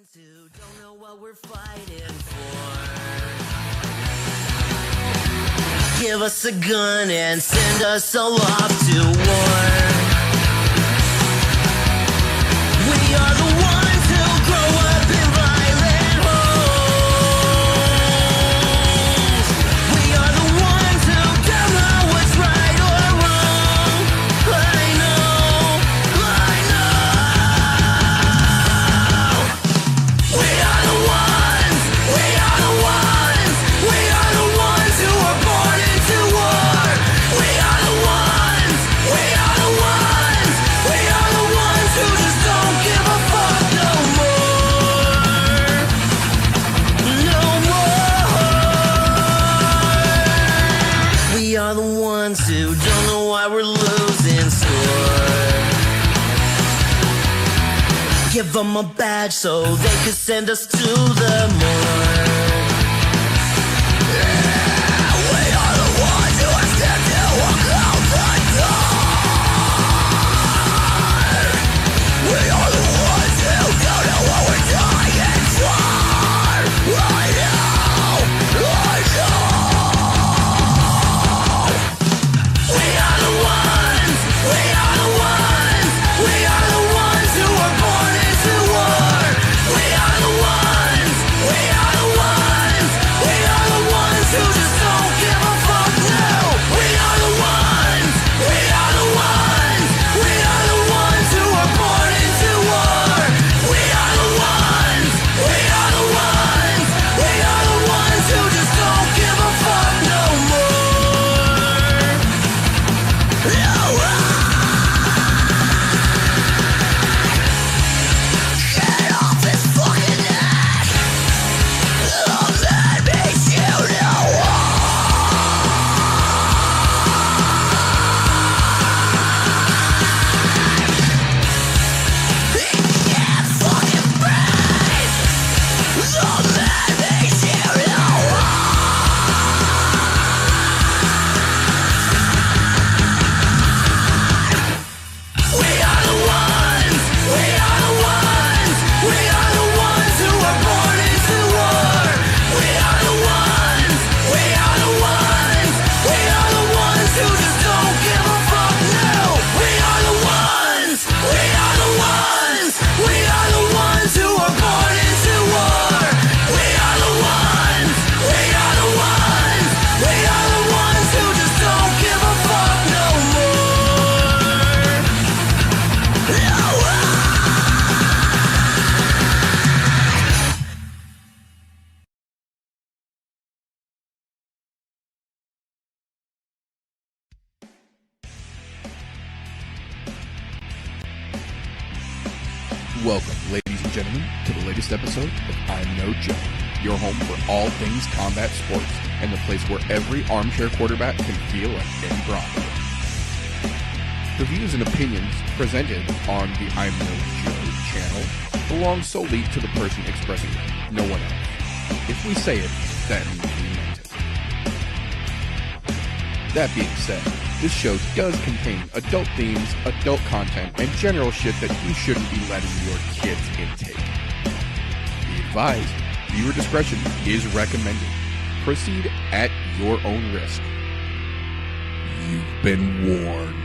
ones who don't know what we're fighting for. Give us a gun and send us all off to war. We are the ones who grow up in violent homes. We are the ones who don't know what's right or wrong. I know. We are the ones. We are the ones. We are the ones who were born into war. We are the ones. We are the ones. We are the ones who just don't give a fuck no more. No more. We are the ones who don't know why we're losing score. Give them a badge so they could send us to the morgue. We are the ones who are scared to walk out the door. We are the ones who don't know what we're dying for. I know. We are the ones. We are the ones. We are the ones who were born into war. We are the ones. We are the ones. We are the ones who just don't give a fuck now. We are the ones. We are the ones. We are the ones who were born into war. We are the ones. We are the ones. We are the ones who just don't give a fuck no more. No. Get off his fucking neck. That makes you know. He can't fucking breathe. That makes you know. We are the ones. We are the ones. We are the ones who were born into war. We are the ones. We are the ones. We are the ones who just don't give a fuck now. We are the ones. We are the ones. We are the ones who were born into war. We are the ones. We are the ones. We are the ones who just don't give a fuck no more. No. Welcome, ladies and gentlemen, to the latest episode of I'm No Joe, your home for all things combat sports and the place where every armchair quarterback can feel like Eddie Bravo. The views and opinions presented on the I'm No Joe channel belong solely to the person expressing them, no one else. If we say it, that means we meant it. That being said, this show does contain adult themes, adult content, and general shit that you shouldn't be letting your kids intake. Be advised, viewer discretion is recommended. Proceed at your own risk. You've been warned.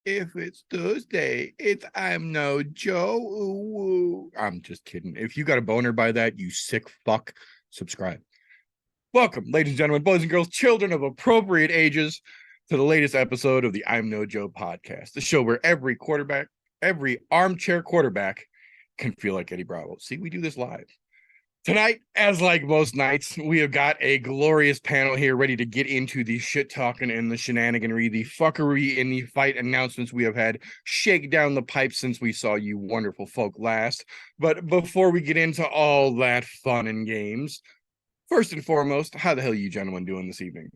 If it's Thursday, it's I'm No Joe. Ooh. I'm just kidding. If you got a boner by that, you sick fuck, subscribe. Welcome, ladies and gentlemen, boys and girls, children of appropriate ages, to the latest episode of the I'm No Joe podcast, the show where every quarterback, every armchair quarterback can feel like Eddie Bravo. See, we do this live. Tonight, as like most nights, we have got a glorious panel here ready to get into the shit talking and the shenaniganry, the fuckery and the fight announcements we have had. Shake down the pipes since we saw you wonderful folk last. But before we get into all that fun and games, first and foremost, how the hell are you gentlemen doing this evening?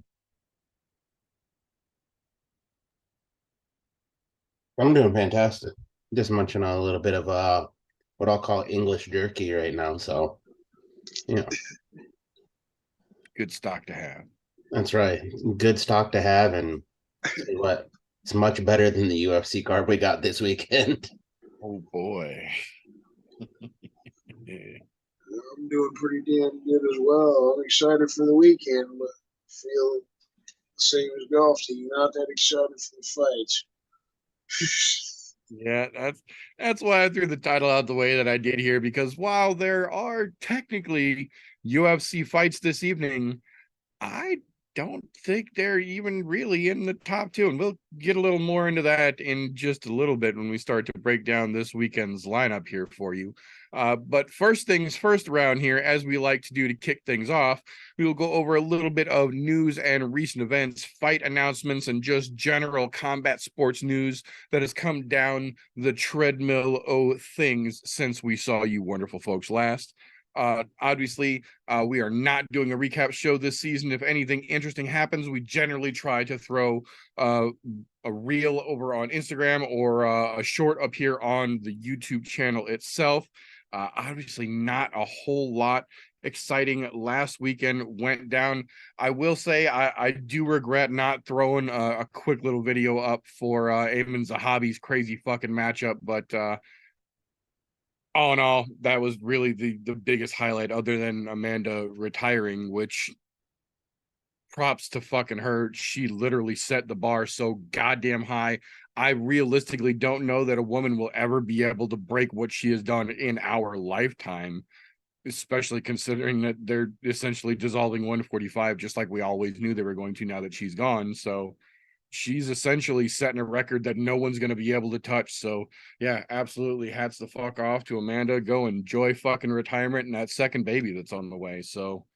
I'm doing fantastic. Just munching on a little bit of what I'll call English jerky right now. So, you know, Good stock to have. that's right. Good stock to have, and Tell you what, it's much better than the UFC card we got this weekend. Oh boy. I'm doing pretty damn good as well. I'm excited for the weekend, but feel the same as golf team. Not that excited for the fights. Yeah, that's why I threw the title out the way that I did here, because while there are technically UFC fights this evening, I don't think they're even really in the top two. And we'll get a little more into that in just a little bit when we start to break down this weekend's lineup here for you. But first things first around here, as we like to do to kick things off, we will go over a little bit of news and recent events, fight announcements, and just general combat sports news that has come down the treadmill of things since we saw you wonderful folks last. Obviously, we are not doing a recap show this season. If anything interesting happens, we generally try to throw a reel over on Instagram or a short up here on the YouTube channel itself. Obviously, not a whole lot exciting last weekend went down. I will say I do regret not throwing a quick little video up for Eamon Zahabi's crazy fucking matchup, but all in all, that was really the biggest highlight, other than Amanda retiring, which props to fucking her. She literally set the bar so goddamn high. I realistically don't know that a woman will ever be able to break what she has done in our lifetime, especially considering that they're essentially dissolving 145, just like we always knew they were going to now that she's gone. So she's essentially setting a record that no one's going to be able to touch. So yeah, absolutely hats the fuck off to Amanda. Go enjoy fucking retirement and that second baby that's on the way. So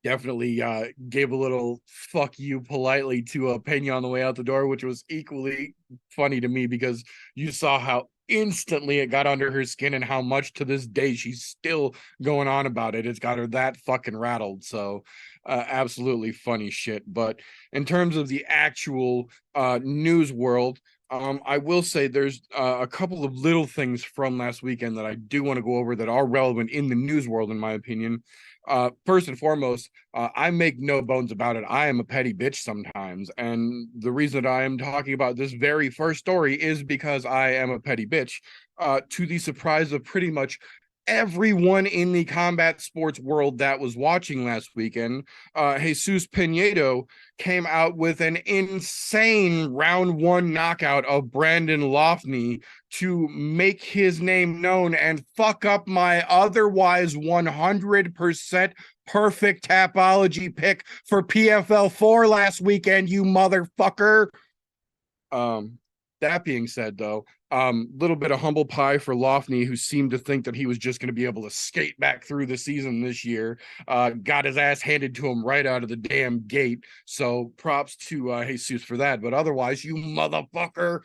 definitely gave a little fuck you politely to Pena on the way out the door, which was equally funny to me because you saw how instantly it got under her skin and how much to this day she's still going on about it. It's got her that fucking rattled. So absolutely funny shit. But in terms of the actual news world, I will say there's a couple of little things from last weekend that I do want to go over that are relevant in the news world, in my opinion. First and foremost, I make no bones about it. I am a petty bitch sometimes. And the reason that I am talking about this very first story is because I am a petty bitch, to the surprise of pretty much everyone in the combat sports world that was watching last weekend. Jesus Pinedo came out with an insane round one knockout of Brandon Loughney to make his name known and fuck up my otherwise 100% perfect Tapology pick for PFL 4 last weekend, you motherfucker. That being said, though, little bit of humble pie for Loughney, who seemed to think that he was just going to be able to skate back through the season this year. Got his ass handed to him right out of the damn gate. So props to Jesus for that. But otherwise, you motherfucker.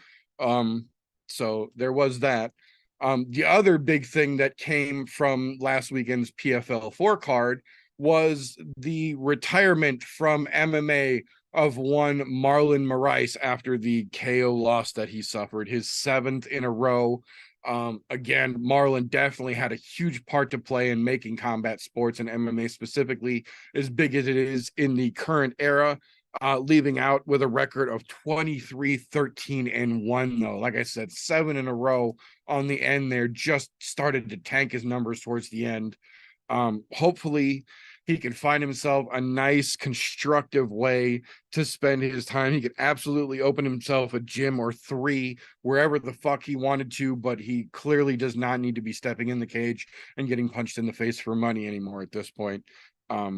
So there was that. The other big thing that came from last weekend's PFL 4 card was the retirement from MMA of one Marlon Moraes after the KO loss that he suffered, his 7th in a row. Again, Marlon definitely had a huge part to play in making combat sports and MMA specifically as big as it is in the current era, leaving out with a record of 23-13-1, though. Like I said, 7 in a row on the end there, just started to tank his numbers towards the end. Hopefully he can find himself a nice constructive way to spend his time. He could absolutely open himself a gym or 3 wherever the fuck he wanted to, but he clearly does not need to be stepping in the cage and getting punched in the face for money anymore at this point,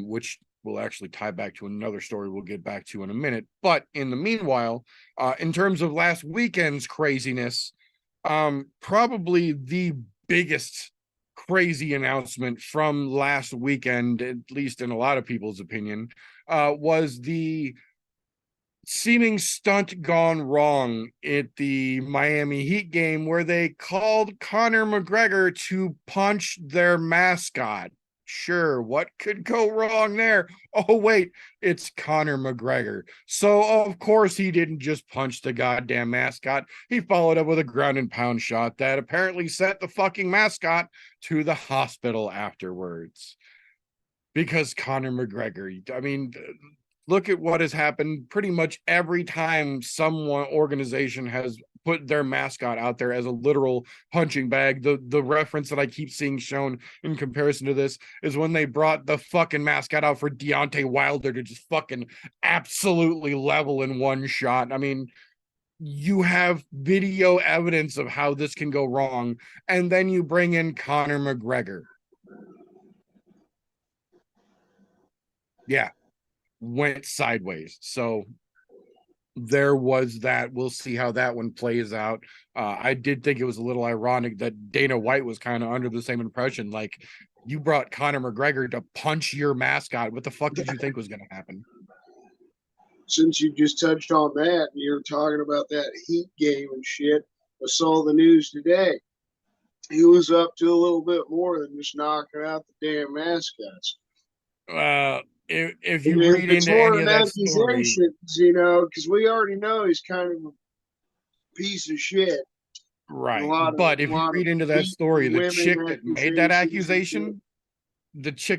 which will actually tie back to another story we'll get back to in a minute. But in the meanwhile, in terms of last weekend's craziness, probably the biggest crazy announcement from last weekend, at least in a lot of people's opinion, was the seeming stunt gone wrong at the Miami Heat game where they called Conor McGregor to punch their mascot. Sure, what could go wrong there? Oh, wait, it's Conor McGregor. So, of course, he didn't just punch the goddamn mascot. He followed up with a ground and pound shot that apparently sent the fucking mascot to the hospital afterwards. Because Conor McGregor, I mean, look at what has happened pretty much every time someone organization has put their mascot out there as a literal punching bag. The reference that I keep seeing shown in comparison to this is when they brought the fucking mascot out for Deontay Wilder to just fucking absolutely level in one shot. I mean, you have video evidence of how this can go wrong, and then you bring in Conor McGregor. Yeah, went sideways. So there was that. We'll see how that one plays out. I did think it was a little ironic that Dana White was kind of under the same impression. Like, you brought Conor McGregor to punch your mascot. What the fuck did you think was going to happen? Since you just touched on that, and you're talking about that Heat game and shit, I saw the news today. He was up to a little bit more than just knocking out the damn mascots. If you read it's into more any of an that story, accusations, you know, because we already know he's kind of a piece of shit. right? But if you read into that story, the chick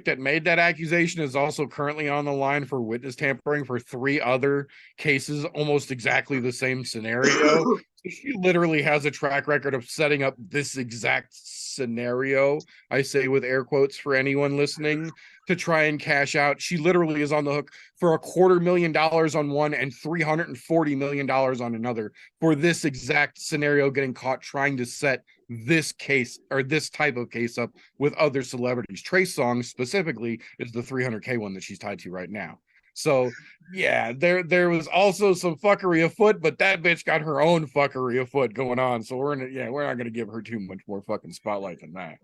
that made that accusation, is also currently on the line for witness tampering for 3 other cases, almost exactly the same scenario. She literally has a track record of setting up this exact scenario, I say with air quotes for anyone listening, to try and cash out. She literally is on the hook for $250,000 on one and $340 million on another for this exact scenario, getting caught trying to set this case or this type of case up with other celebrities. Trey Songz specifically is the $300K one that she's tied to right now. So yeah, there was also some fuckery afoot, but that bitch got her own fuckery afoot going on. So we're not gonna give her too much more fucking spotlight than that.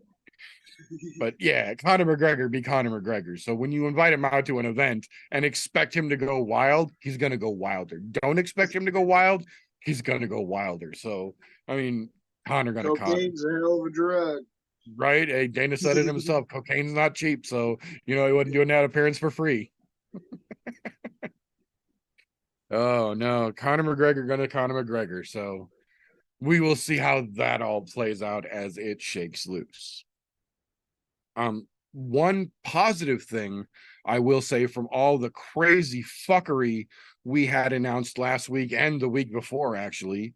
But yeah, Conor McGregor be Conor McGregor. So when you invite him out to an event and expect him to go wild, he's gonna go wilder. Don't expect him to go wild, he's gonna go wilder. So I mean, Conor gonna Conor. Cocaine's a hell of a drug. Right? Hey, Dana said it himself. Cocaine's not cheap, so he wasn't doing that appearance for free. Oh no, Conor McGregor gonna Conor McGregor. So we will see how that all plays out as it shakes loose. One positive thing I will say from all the crazy fuckery we had announced last week and the week before, actually,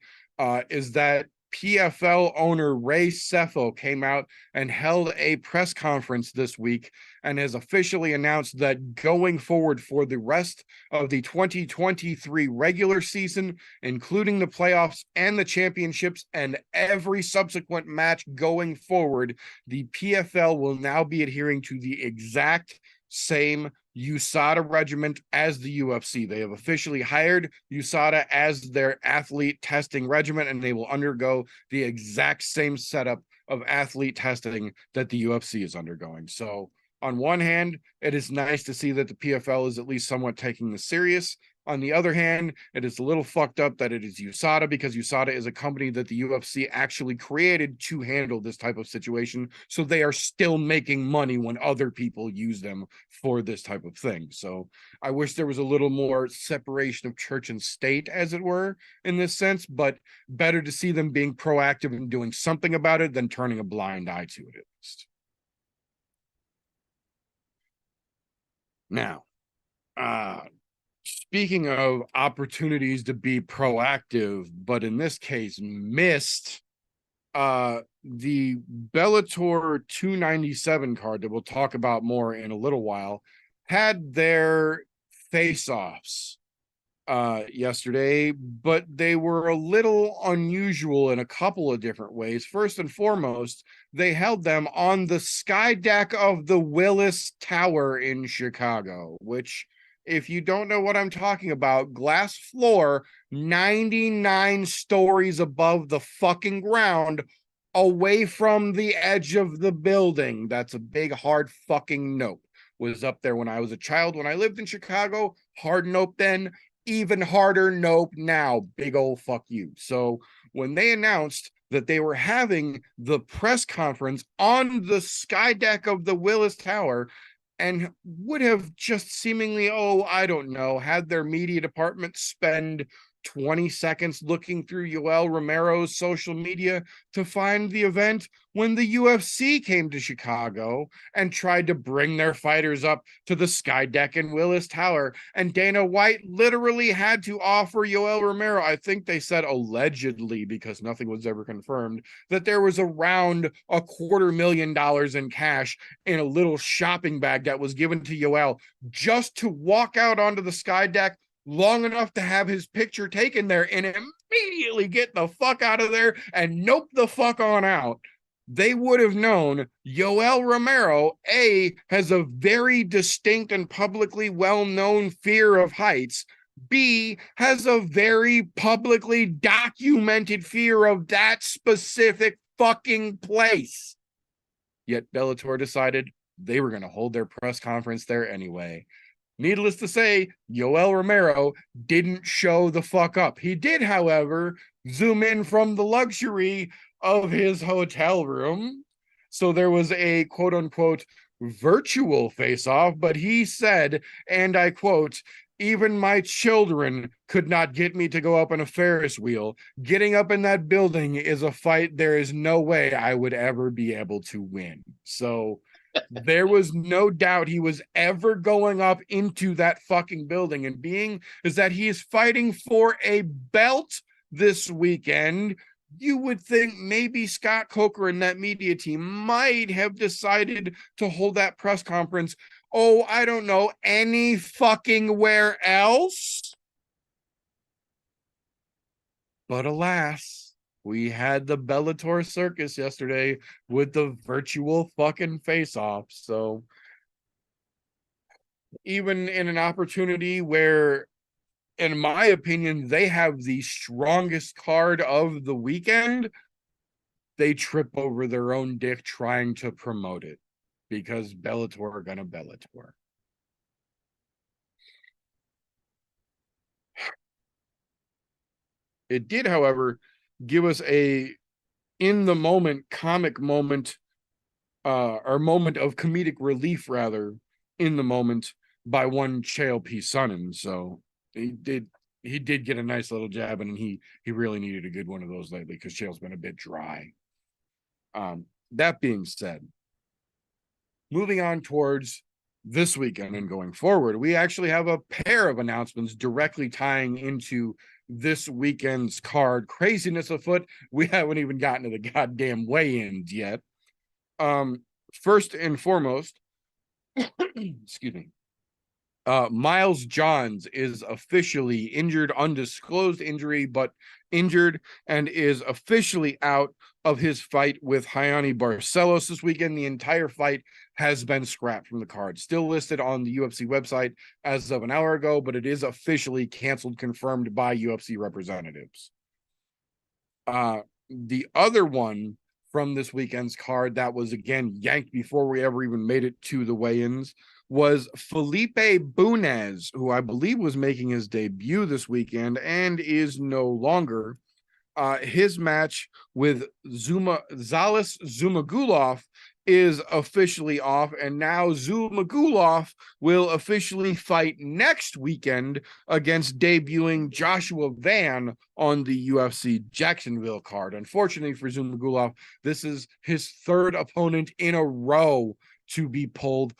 is that PFL owner Ray Sefo came out and held a press conference this week and has officially announced that going forward for the rest of the 2023 regular season, including the playoffs and the championships and every subsequent match going forward, the PFL will now be adhering to the exact same USADA regiment as the UFC. They have officially hired USADA as their athlete testing regiment, and they will undergo the exact same setup of athlete testing that the UFC is undergoing. So on one hand, it is nice to see that the PFL is at least somewhat taking this serious. On the other hand, it is a little fucked up that it is USADA, because USADA is a company that the UFC actually created to handle this type of situation. So they are still making money when other people use them for this type of thing. So I wish there was a little more separation of church and state, as it were, in this sense, but better to see them being proactive and doing something about it than turning a blind eye to it, at least. Now, speaking of opportunities to be proactive, but in this case missed, the Bellator 297 card that we'll talk about more in a little while had their face-offs yesterday, but they were a little unusual in a couple of different ways. First and foremost, they held them on the sky deck of the Willis Tower in Chicago, which, if you don't know what I'm talking about, glass floor, 99 stories above the fucking ground, away from the edge of the building. That's a big, hard fucking nope. Was up there when I was a child, when I lived in Chicago. Hard nope then, even harder nope now. Big old fuck you. So when they announced that they were having the press conference on the sky deck of the Willis Tower, and would have just seemingly, I don't know, had their media department spend 20 seconds looking through Yoel Romero's social media to find the event when the UFC came to Chicago and tried to bring their fighters up to the Sky Deck in Willis Tower. And Dana White literally had to offer Yoel Romero, I think they said allegedly, because nothing was ever confirmed, that there was around $250,000 in cash in a little shopping bag that was given to Yoel just to walk out onto the Sky Deck long enough to have his picture taken there and immediately get the fuck out of there and nope the fuck on out. They would have known Yoel Romero, A, has a very distinct and publicly well-known fear of heights, B, has a very publicly documented fear of that specific fucking place. Yet Bellator decided they were going to hold their press conference there anyway. Needless to say, Yoel Romero didn't show the fuck up. He did, however, zoom in from the luxury of his hotel room. So there was a quote-unquote virtual face-off, but he said, and I quote, "Even my children could not get me to go up on a Ferris wheel. Getting up in that building is a fight there is no way I would ever be able to win." So there was no doubt he was ever going up into that fucking building. And being is that he is fighting for a belt this weekend, you would think maybe Scott Coker and that media team might have decided to hold that press conference, oh, I don't know, any fucking where else. But alas, we had the Bellator circus yesterday with the virtual fucking face-off. So even in an opportunity where, in my opinion, they have the strongest card of the weekend, they trip over their own dick trying to promote it because Bellator are gonna Bellator. It did, however, give us a in the moment comic moment, or moment of comedic relief, rather, in the moment by one Chael P. Sonnen. So he did get a nice little jab, and he really needed a good one of those lately because Chael's been a bit dry. That being said, moving on towards this weekend and going forward, we actually have a pair of announcements directly tying into this weekend's card. Craziness afoot. We haven't even gotten to the goddamn weigh-ins yet. First and foremost, excuse me, Miles Johns is officially injured, undisclosed injury, but injured, and is officially out of his fight with Hayani Barcelos this weekend. The entire fight has been scrapped from the card. Still listed on the UFC website as of an hour ago, but it is officially canceled, confirmed by UFC representatives. The other one from this weekend's card that was, again, yanked before we ever even made it to the weigh-ins was Felipe Bunez, who I believe was making his debut this weekend and is no longer. His match with Zalis Zumagulov is officially off, and now Zumagulov will officially fight next weekend against debuting Joshua Van on the UFC Jacksonville card. Unfortunately for Zumagulov, this is his third opponent in a row to be pulled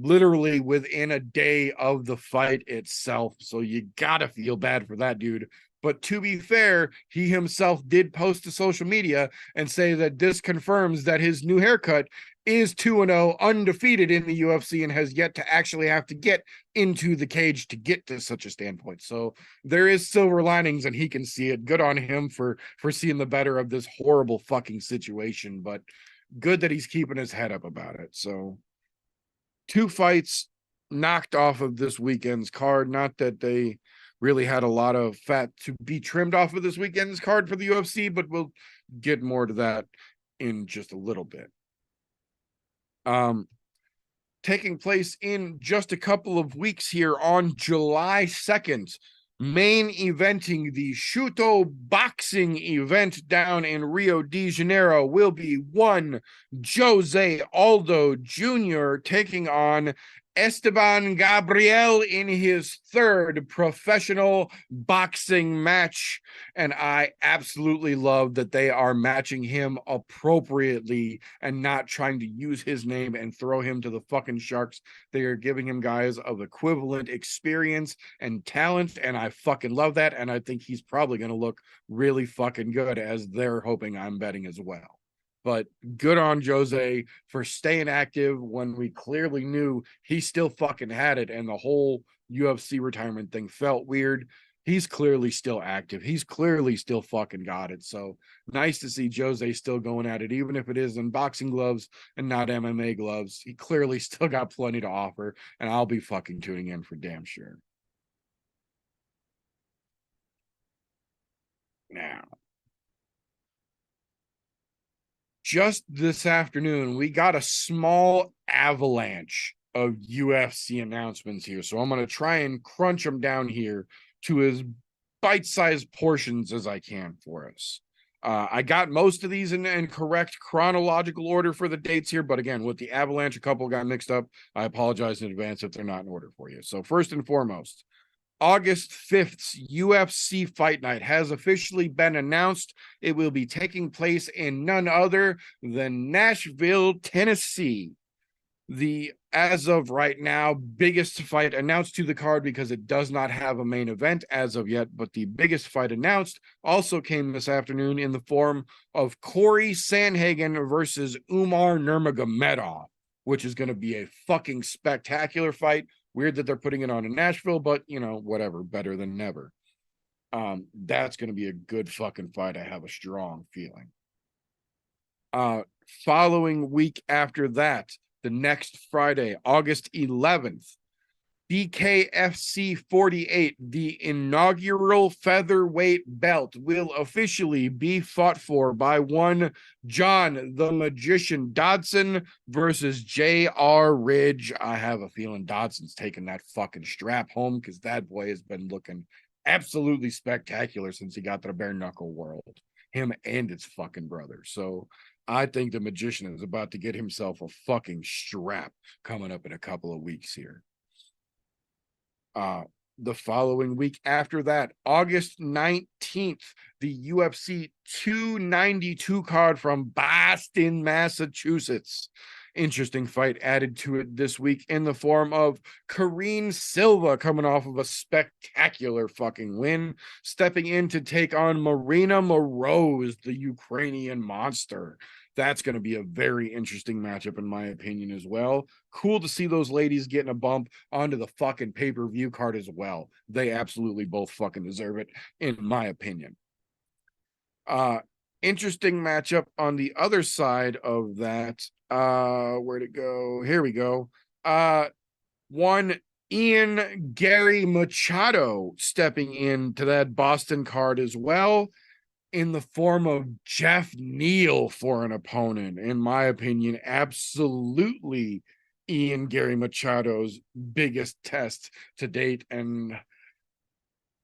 literally within a day of the fight itself. So you gotta feel bad for that dude. But to be fair, he himself did post to social media and say that this confirms that his new haircut is 2-0, undefeated in the UFC, and has yet to actually have to get into the cage to get to such a standpoint. So there is silver linings, and he can see it. Good on him for seeing the better of this horrible fucking situation, but good that he's keeping his head up about it. So 2 fights knocked off of this weekend's card. Not that they really had a lot of fat to be trimmed off of this weekend's card for the UFC, but we'll get more to that in just a little bit. Taking place in just a couple of weeks here on July 2nd, main eventing the Shuto boxing event down in Rio de Janeiro will be one Jose Aldo Jr. taking on Esteban Gabriel in his third professional boxing match. And I absolutely love that they are matching him appropriately and not trying to use his name and throw him to the fucking sharks. They are giving him guys of equivalent experience and talent. And I fucking love that. And I think he's probably going to look really fucking good, as they're hoping I'm betting as well. But good on Jose for staying active when we clearly knew he still fucking had it and the whole UFC retirement thing felt weird. He's clearly still active. He's clearly still fucking got it. So nice to see Jose still going at it, even if it is in boxing gloves and not MMA gloves. He clearly still got plenty to offer, and I'll be fucking tuning in for damn sure. Now, just this afternoon, we got a small avalanche of UFC announcements here. So I'm going to try and crunch them down here to as bite-sized portions as I can for us. I got most of these in correct chronological order for the dates here. But again, with the avalanche, a couple got mixed up. I apologize in advance if they're not in order for you. So first and foremost, August 5th's UFC Fight Night has officially been announced. It will be taking place in none other than Nashville, Tennessee. The, as of right now, biggest fight announced to the card, because it does not have a main event as of yet, but the biggest fight announced also came this afternoon in the form of Corey Sandhagen versus Umar Nurmagomedov, which is going to be a fucking spectacular fight. Weird that they're putting it on in Nashville, but, you know, whatever, better than never. That's going to be a good fucking fight. I have a strong feeling. Following week after that, the next Friday, August 11th, BKFC 48, the inaugural featherweight belt, will officially be fought for by one John the Magician Dodson versus J.R. Ridge. I have a feeling Dodson's taking that fucking strap home, because that boy has been looking absolutely spectacular since he got to the bare knuckle world. Him and his fucking brother. So I think the Magician is about to get himself a fucking strap coming up in a couple of weeks here. The following week after that, August 19th, the UFC 292 card from Boston, Massachusetts. Interesting fight added to it this week in the form of Karine Silva coming off of a spectacular fucking win, stepping in to take on Marina Moroz, the Ukrainian monster. That's going to be a very interesting matchup, in my opinion, as well. Cool to see those ladies getting a bump onto the fucking pay-per-view card as well. They absolutely both fucking deserve it, in my opinion. Interesting matchup on the other side of that. Where'd it go? Here we go. One Ian Gary Machado stepping into that Boston card as well, in the form of Jeff Neal for an opponent. In my opinion, absolutely Ian Gary Machado's biggest test to date, and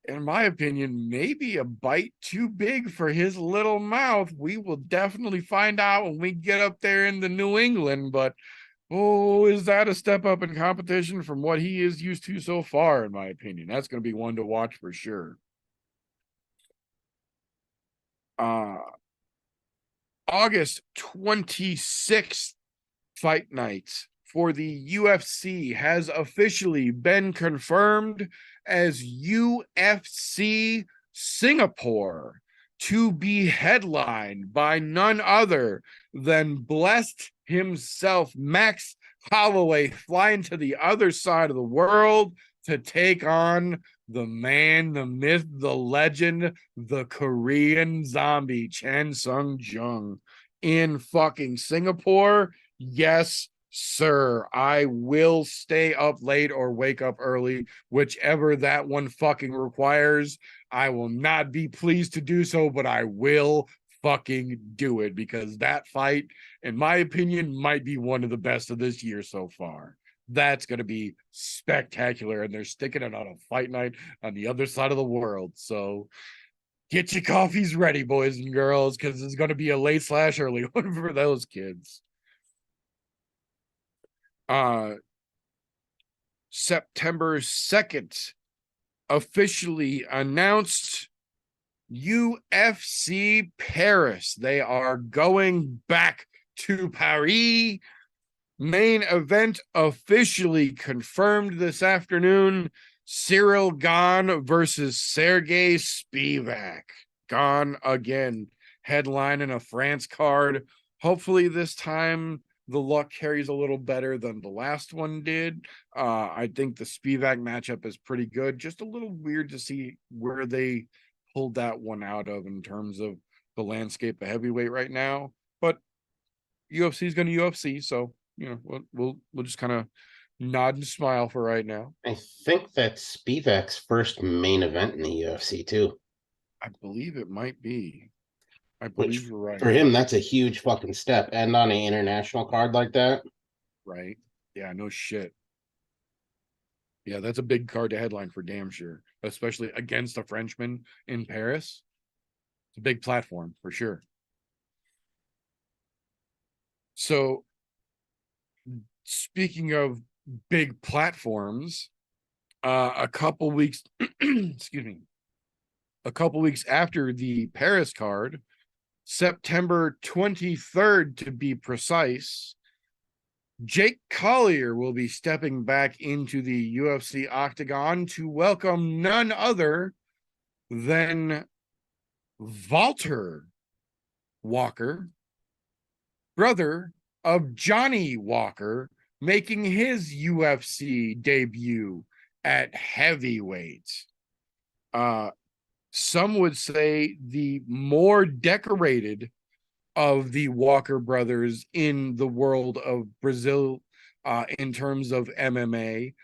in my opinion, maybe a bite too big for his little mouth. We will definitely find out when we get up there in the New England, but oh, is that a step up in competition from what he is used to so far, in my opinion? That's going to be one to watch for sure. August 26th fight night for the UFC has officially been confirmed as UFC Singapore, to be headlined by none other than blessed himself, Max Holloway, flying to the other side of the world to take on the man, the myth, the legend, the Korean zombie, Chan Sung Jung, in fucking Singapore. Yes, sir. I will stay up late or wake up early, whichever that one fucking requires. I will not be pleased to do so, but I will fucking do it, because that fight, in my opinion, might be one of the best of this year so far. That's going to be spectacular, and they're sticking it on a fight night on the other side of the world. So get your coffees ready, boys and girls, because it's going to be a late/early one for those kids. September 2nd, officially announced UFC Paris. They are going back to Paris. Main event officially confirmed this afternoon. Cyril Gane versus Sergey Spivak. Gane again, headlining a France card. Hopefully this time the luck carries a little better than the last one did. I think the Spivak matchup is pretty good. Just a little weird to see where they pulled that one out of in terms of the landscape of heavyweight right now. But UFC is going to UFC, so you know we'll just kind of nod and smile for right now. I think that's Spivak's first main event in the UFC too. I believe it might be. I Which believe you're right. for him, that's a huge fucking step. And on an international card like that. Right. Yeah, no shit. Yeah, that's a big card to headline for damn sure, especially against a Frenchman in Paris. It's a big platform for sure. So, speaking of big platforms, a couple weeks, excuse me, a couple weeks after the Paris card, September 23rd to be precise, Jake Collier will be stepping back into the UFC octagon to welcome none other than Walter Walker, brother of Johnny Walker, making his UFC debut at heavyweight. Some would say the more decorated of the Walker brothers in the world of Brazil in terms of MMA.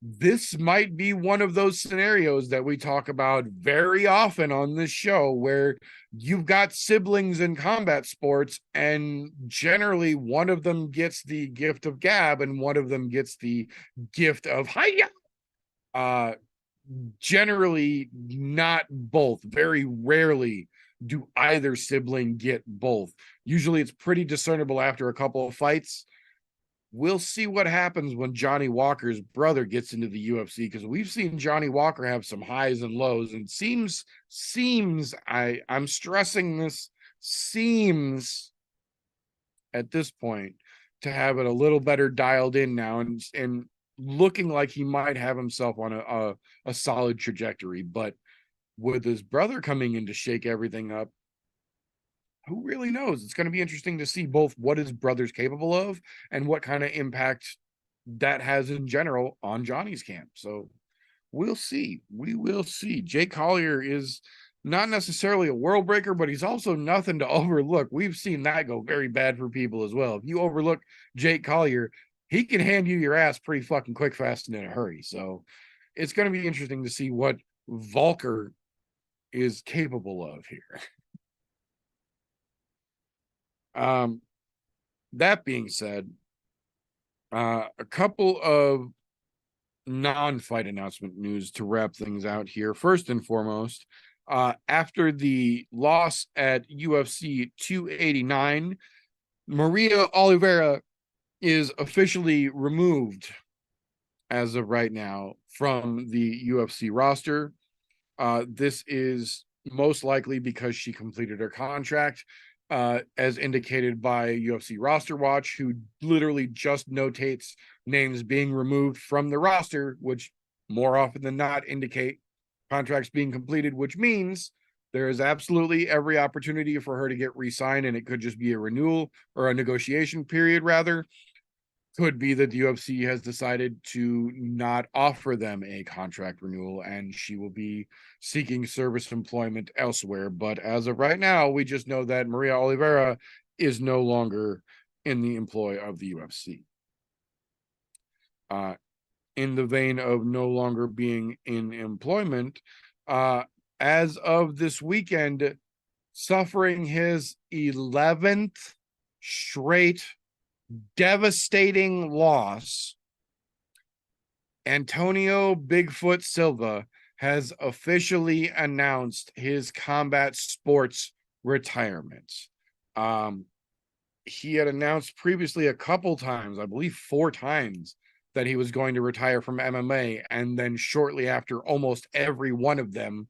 This might be one of those scenarios that we talk about very often on this show where you've got siblings in combat sports and generally one of them gets the gift of gab and one of them gets the gift of hiya. Generally not both. Very rarely do either sibling get both. Usually it's pretty discernible after a couple of fights. We'll see what happens when Johnny Walker's brother gets into the UFC, because we've seen Johnny Walker have some highs and lows, and I'm stressing this, seems at this point to have it a little better dialed in now and looking like he might have himself on a solid trajectory. But with his brother coming in to shake everything up, who really knows? It's going to be interesting to see both what his brother's capable of and what kind of impact that has in general on Johnny's camp. So we'll see. We will see. Jake Collier is not necessarily a world breaker, but he's also nothing to overlook. We've seen that go very bad for people as well. If you overlook Jake Collier, he can hand you your ass pretty fucking quick, fast, and in a hurry. So it's going to be interesting to see what Volker is capable of here. That being said, a couple of non-fight announcement news to wrap things out here. First and foremost, after the loss at UFC 289, Maria Oliveira is officially removed as of right now from the UFC roster. This is most likely because she completed her contract, as indicated by UFC Roster Watch, who literally just notates names being removed from the roster, which more often than not indicate contracts being completed, which means there is absolutely every opportunity for her to get re-signed, and it could just be a renewal or a negotiation period, rather. Could be that the UFC has decided to not offer them a contract renewal and she will be seeking service employment elsewhere. But as of right now, we just know that Maria Oliveira is no longer in the employ of the UFC. In the vein of no longer being in employment, as of this weekend, suffering his 11th straight devastating loss, Antonio Bigfoot Silva has officially announced his combat sports retirement. He had announced previously a couple times, I believe 4 times, that he was going to retire from MMA, and then shortly after, almost every one of them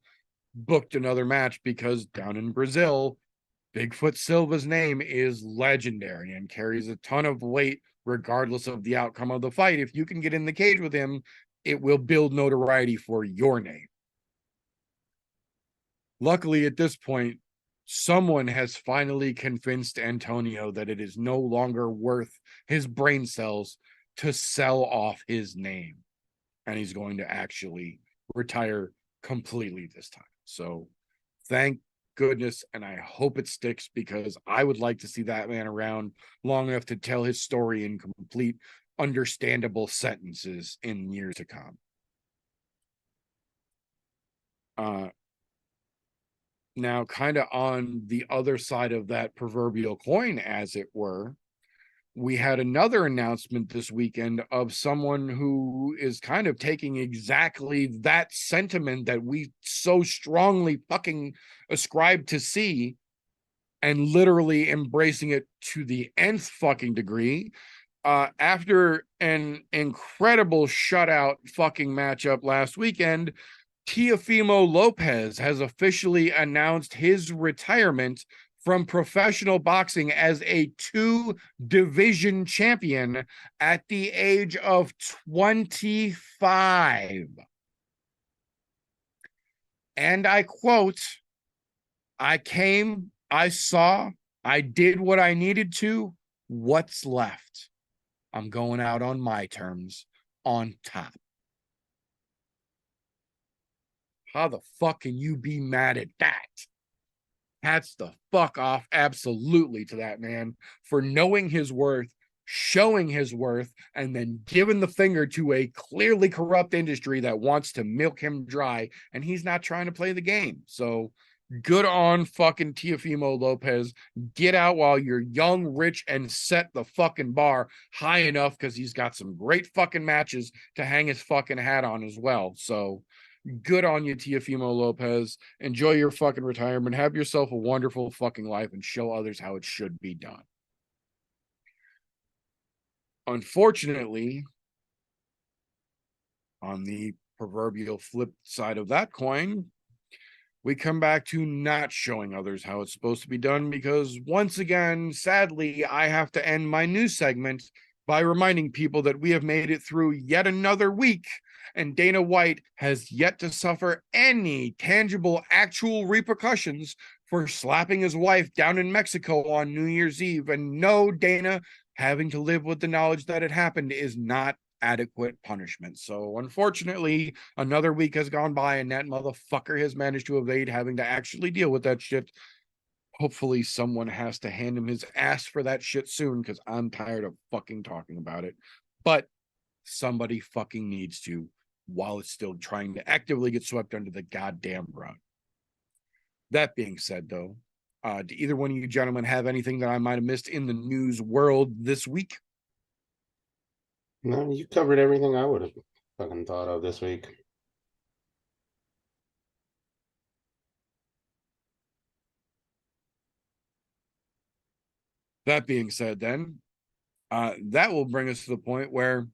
booked another match, because down in Brazil, Bigfoot Silva's name is legendary and carries a ton of weight regardless of the outcome of the fight. If you can get in the cage with him, it will build notoriety for your name. Luckily, at this point, someone has finally convinced Antonio that it is no longer worth his brain cells to sell off his name. And he's going to actually retire completely this time. So thank goodness, and I hope it sticks, because I would like to see that man around long enough to tell his story in complete, understandable sentences in years to come. Now, kind of on the other side of that proverbial coin, as it were, we had another announcement this weekend of someone who is kind of taking exactly that sentiment that we so strongly fucking ascribe to see and literally embracing it to the nth fucking degree. After an incredible shutout fucking matchup last weekend, Teofimo Lopez has officially announced his retirement from professional boxing as a 2-division champion at the age of 25. And I quote, "I came, I saw, I did what I needed to. What's left? I'm going out on my terms, on top." How the fuck can you be mad at that? Hats the fuck off absolutely to that man for knowing his worth, showing his worth, and then giving the finger to a clearly corrupt industry that wants to milk him dry, and he's not trying to play the game. So good on fucking Teofimo Lopez. Get out while you're young, rich, and set the fucking bar high enough, because he's got some great fucking matches to hang his fucking hat on as well. So good on you, Teofimo Lopez. Enjoy your fucking retirement. Have yourself a wonderful fucking life and show others how it should be done. Unfortunately, on the proverbial flip side of that coin, we come back to not showing others how it's supposed to be done, because once again, sadly, I have to end my news segment by reminding people that we have made it through yet another week, and Dana White has yet to suffer any tangible, actual repercussions for slapping his wife down in Mexico on New Year's Eve. And no, Dana, having to live with the knowledge that it happened is not adequate punishment. So unfortunately, another week has gone by and that motherfucker has managed to evade having to actually deal with that shit. Hopefully someone has to hand him his ass for that shit soon, because I'm tired of fucking talking about it. But somebody fucking needs to, while it's still trying to actively get swept under the goddamn rug. That being said, though, do either one of you gentlemen have anything that I might have missed in the news world this week? No, you covered everything I would have fucking thought of this week. That being said, then, that will bring us to the point where,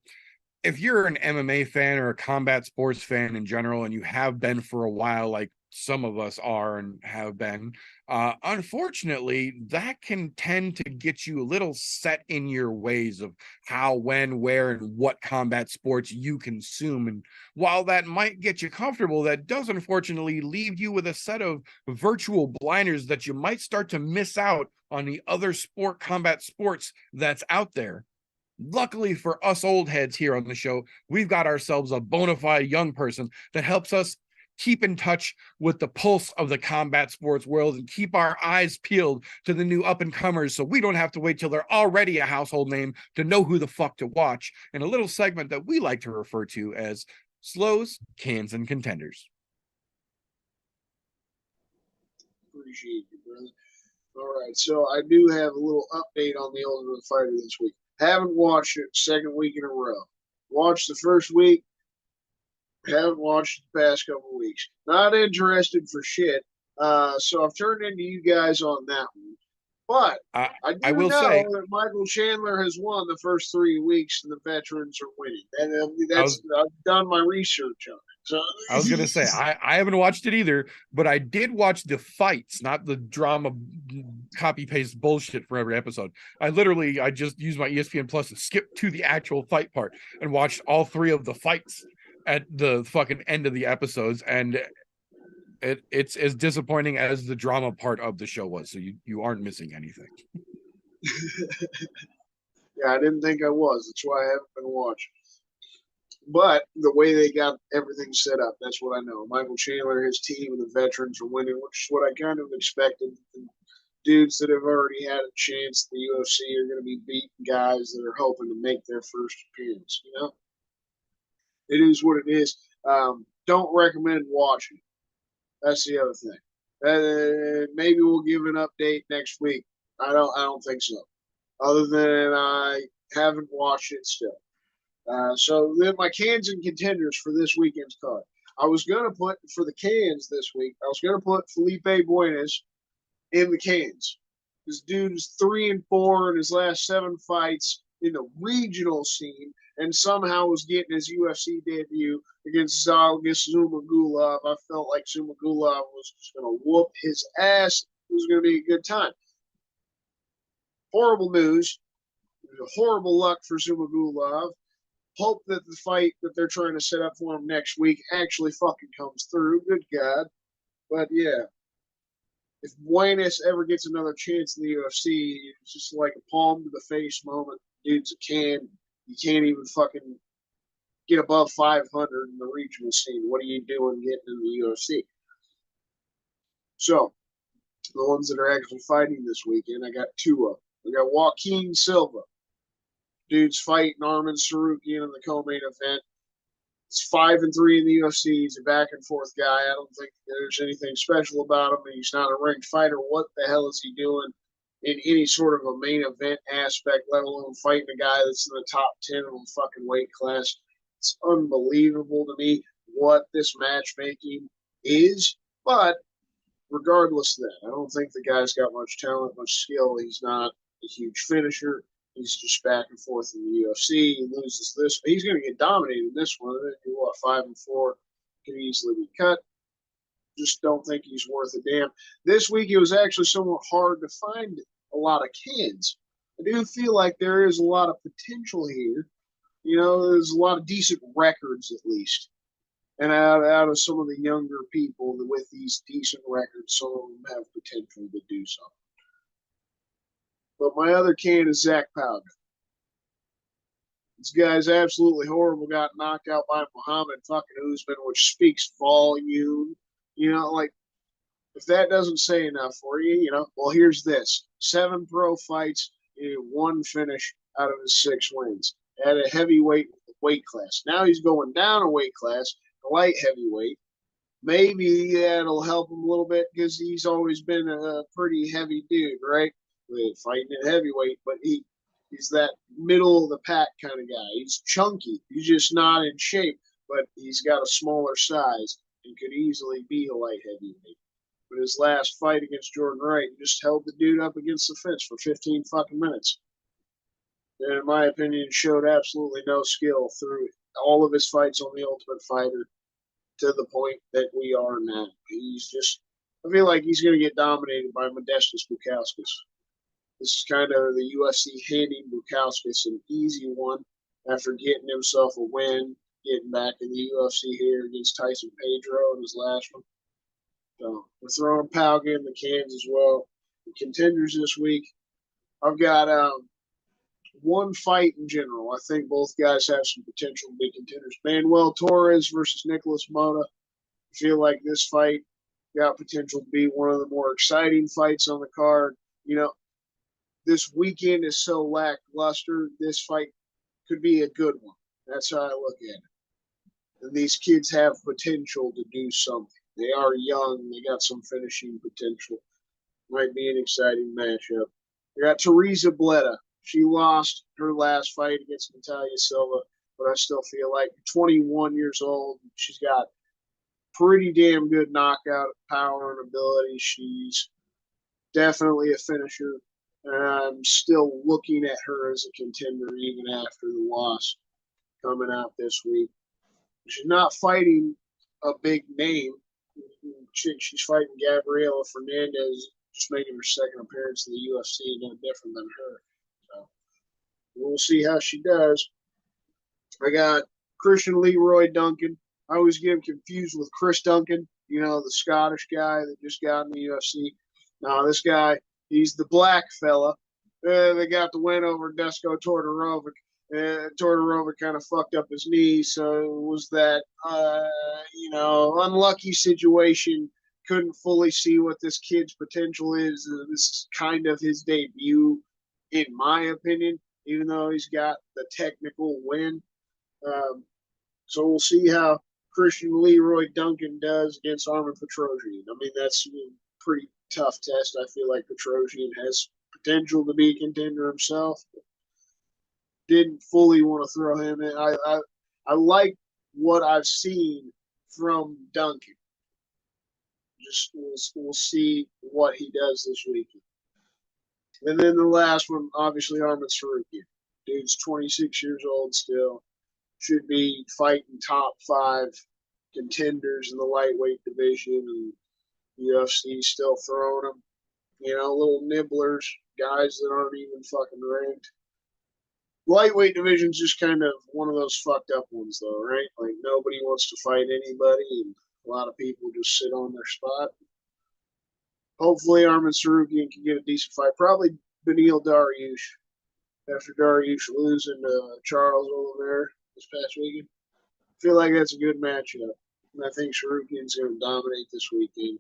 if you're an MMA fan or a combat sports fan in general, and you have been for a while, like some of us are and have been, unfortunately, that can tend to get you a little set in your ways of how, when, where, and what combat sports you consume. And while that might get you comfortable, that does unfortunately leave you with a set of virtual blinders that you might start to miss out on the other combat sports that's out there. Luckily for us old heads here on the show, we've got ourselves a bona fide young person that helps us keep in touch with the pulse of the combat sports world and keep our eyes peeled to the new up-and-comers, so we don't have to wait till they're already a household name to know who the fuck to watch, in a little segment that we like to refer to as Slows, Cans, and Contenders. Appreciate you, brother. All right, so I do have a little update on the Ultimate Fighter this week. Haven't watched it second week in a row. Watched the first week. Haven't watched the past couple of weeks. Not interested for shit. So I've turned into you guys on that one. But I I do I will know say that Michael Chandler has won the first 3 weeks, and the veterans are winning. And I was I've done my research on it. So I was gonna say I haven't watched it either, but I did watch the fights, not the drama copy paste bullshit for every episode. I just used my ESPN Plus to skip to the actual fight part and watched all 3 of the fights at the fucking end of the episodes, and it's as disappointing as the drama part of the show was. So you aren't missing anything. yeah, I didn't think I was. That's why I haven't been watching. But the way they got everything set up, that's what I know. Michael Chandler, his team, and the veterans are winning, which is what I kind of expected. The dudes that have already had a chance at the UFC are going to be beating guys that are hoping to make their first appearance. You know, it is what it is. Don't recommend watching. That's the other thing. Maybe we'll give an update next week. I don't think so. Other than I haven't watched it still. So then my cans and contenders for this weekend's card. I was gonna put for the cans this week. I was gonna put Felipe Buenas in the cans. This dude is 3-4 in his last 7 fights in the regional scene, and somehow was getting his UFC debut against Zhalgas Zumagulov. I felt like Zumagulov was just gonna whoop his ass. It was gonna be a good time. Horrible news. Horrible luck for Zumagulov. Hope that the fight that they're trying to set up for him next week actually fucking comes through. Good God. But yeah, if Buenas ever gets another chance in the UFC, it's just like a palm to the face moment. Dude's a can. You can't even fucking get above 500 in the regional scene. What are you doing getting in the UFC? So, the ones that are actually fighting this weekend, I got 2 of them. I got Joaquin Silva. Dude's fighting Arman Sarukian in the co-main event. He's 5-3 in the UFC. He's a back and forth guy. I don't think there's anything special about him. He's not a ranked fighter. What the hell is he doing in any sort of a main event aspect, let alone fighting a guy that's in the top 10 of a fucking weight class? It's unbelievable to me what this matchmaking is. But regardless of that, I don't think the guy's got much talent, much skill. He's not a huge finisher. He's just back and forth in the UFC. He loses this. He's going to get dominated in this one. He's 5-4. Can easily be cut. Just don't think he's worth a damn. This week, it was actually somewhat hard to find a lot of kids. I do feel like there is a lot of potential here. You know, there's a lot of decent records, at least. And out of some of the younger people with these decent records, some of them have potential to do something. But my other can is Zach Powder. This guy's absolutely horrible. Got knocked out by Muhammad fucking Usman, which speaks volume. You know, like, if that doesn't say enough for you, you know, well, here's this. 7 pro fights, 1 finish out of his 6 wins. At a heavyweight weight class. Now he's going down a weight class, light heavyweight. Maybe that'll help him a little bit because he's always been a pretty heavy dude, right? With fighting at heavyweight, but he's that middle of the pack kind of guy. He's chunky. He's just not in shape, but he's got a smaller size and could easily be a light heavyweight. But his last fight against Jordan Wright just held the dude up against the fence for 15 fucking minutes. And in my opinion, showed absolutely no skill through all of his fights on The Ultimate Fighter to the point that we are now. I feel like he's going to get dominated by Modestas Bukauskas. This is kind of the UFC handing Bukauskas an easy one after getting himself a win, getting back in the UFC here against Tyson Pedro in his last one. So we're throwing Pauga in the cans as well. The contenders this week, I've got 1 fight in general. I think both guys have some potential to be contenders. Manuel Torres versus Nicholas Mota. I feel like this fight got potential to be one of the more exciting fights on the card. You know, this weekend is so lackluster. This fight could be a good one. That's how I look at it. And these kids have potential to do something. They are young. They got some finishing potential. Might be an exciting matchup. We got Teresa Bleda. She lost her last fight against Natalia Silva, but I still feel like 21 years old. She's got pretty damn good knockout power and ability. She's definitely a finisher. And I'm still looking at her as a contender even after the loss coming out this week. She's not fighting a big name. She's fighting Gabriela Fernandez, just making her second appearance in the UFC, no different than her. So we'll see how she does. I got Christian Leroy Duncan. I always get him confused with Chris Duncan, the Scottish guy that just got in the UFC. No, this guy, he's the black fella. They got the win over Dusko Todorovic. Todorovic kind of fucked up his knee, so it was that, unlucky situation. Couldn't fully see what this kid's potential is. This is kind of his debut, in my opinion, even though he's got the technical win. So we'll see how Christian Leroy Duncan does against Armin Petrosian. I mean, that's a pretty tough test. I feel like Petrosian has potential to be a contender himself. Didn't fully want to throw him in. I like what I've seen from Duncan. Just we'll see what he does this weekend. And then the last one, obviously, Armin Sarukian. Dude's 26 years old still. Should be fighting top 5 contenders in the lightweight division, and UFC still throwing them. Little nibblers, guys that aren't even fucking ranked. Lightweight division's just kind of one of those fucked up ones, though, right? Like, nobody wants to fight anybody, and a lot of people just sit on their spot. Hopefully, Armin Sarukian can get a decent fight. Probably Beneil Dariush. After Dariush losing to Charles Oliveira this past weekend. I feel like that's a good matchup. And I think Sarukian's going to dominate this weekend.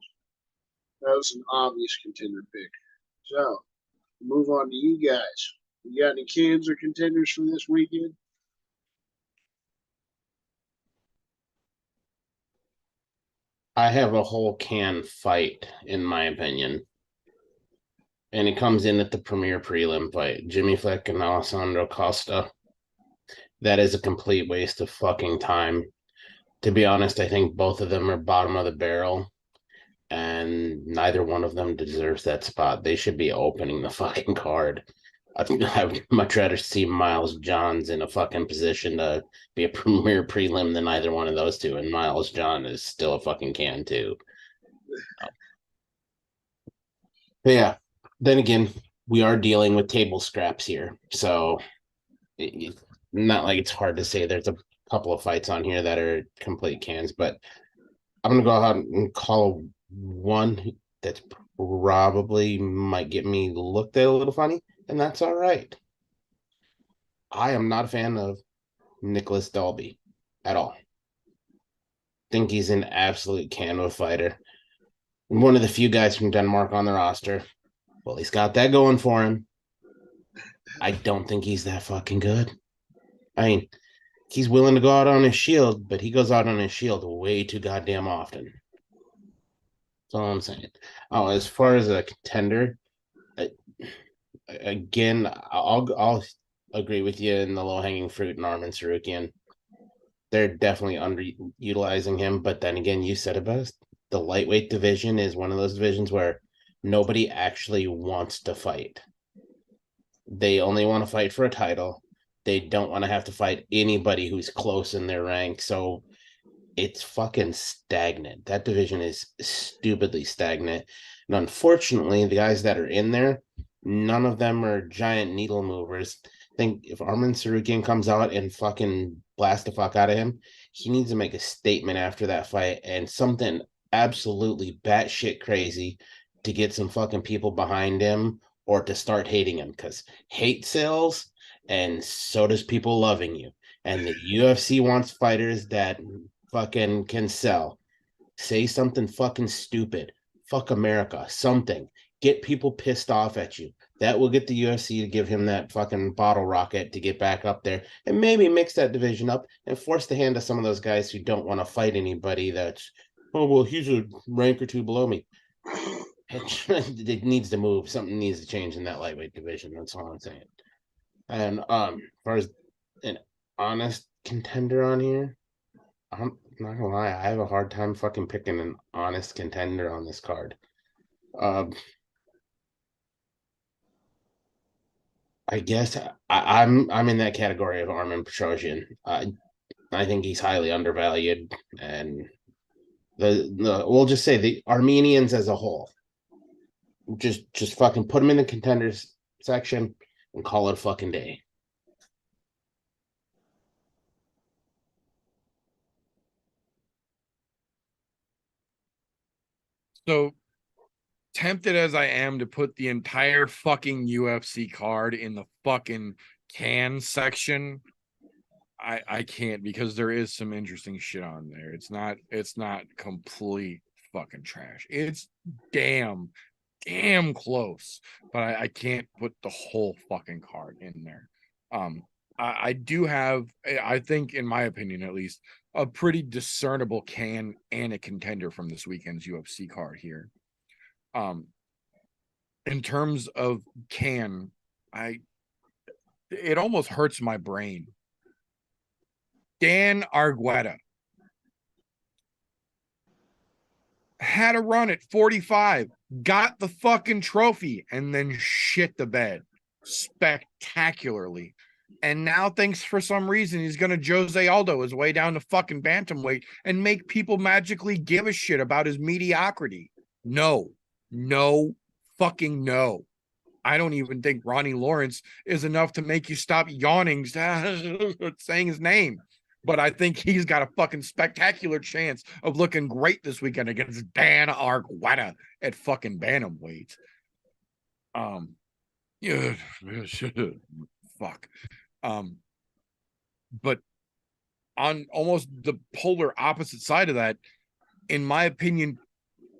That was an obvious contender pick. So, move on to you guys. You got any cans or contenders for this weekend? I have a whole can fight, in my opinion. And it comes in at the premier prelim fight. Jimmy Fleck and Alessandro Costa. That is a complete waste of fucking time. To be honest, I think both of them are bottom of the barrel. And neither one of them deserves that spot. They should be opening the fucking card. I would much rather see Miles Johns in a fucking position to be a premier prelim than either one of those two. And Miles John is still a fucking can too. But yeah, then again, we are dealing with table scraps here. So not like it's hard to say there's a couple of fights on here that are complete cans, but I'm going to go ahead and call one that's probably might get me looked at a little funny, and that's all right. I am not a fan of Nicholas Dalby at all. Think he's an absolute can of a fighter. One of the few guys from Denmark on the roster. Well, he's got that going for him. I don't think he's that fucking good. I mean, he's willing to go out on his shield, but he goes out on his shield way too goddamn often. That's all I'm saying. Oh, as far as a contender, again, I'll agree with you in the low-hanging fruit in Armin Sarukian. They're definitely underutilizing him, but then again, you said it best. The lightweight division is one of those divisions where nobody actually wants to fight. They only want to fight for a title. They don't want to have to fight anybody who's close in their rank. So it's fucking stagnant. That division is stupidly stagnant. And unfortunately, the guys that are in there, none of them are giant needle movers. I think if Armin Sarukian comes out and fucking blast the fuck out of him, he needs to make a statement after that fight and something absolutely batshit crazy to get some fucking people behind him or to start hating him, because hate sells and so does people loving you. And the UFC wants fighters that fucking can sell. Say something fucking stupid. Fuck America. Something. Get people pissed off at you. That will get the UFC to give him that fucking bottle rocket to get back up there and maybe mix that division up and force the hand of some of those guys who don't want to fight anybody that's, oh, well, he's a rank or two below me. It needs to move. Something needs to change in that lightweight division. That's all I'm saying. And as far as an honest contender on here, I'm not gonna lie, I have a hard time fucking picking an honest contender on this card. I guess I'm in that category of Armin Petrosian. I think he's highly undervalued, and the we'll just say the Armenians as a whole, just fucking put them in the contenders section and call it a fucking day. So tempted as I am to put the entire fucking UFC card in the fucking can section, I can't, because there is some interesting shit on there. It's not complete fucking trash. It's damn close, but I can't put the whole fucking card in there. I do have, I think, in my opinion at least, a pretty discernible can and a contender from this weekend's UFC card here. In terms of can, it almost hurts my brain. Dan Argueta had a run at 45, got the fucking trophy, and then shit the bed spectacularly. And now thinks for some reason he's going to Jose Aldo his way down to fucking bantamweight and make people magically give a shit about his mediocrity. No, fucking no. I don't even think Ronnie Lawrence is enough to make you stop yawning saying his name. But I think he's got a fucking spectacular chance of looking great this weekend against Dan Argueta at fucking bantamweight. Yeah, fuck. But on almost the polar opposite side of that, in my opinion,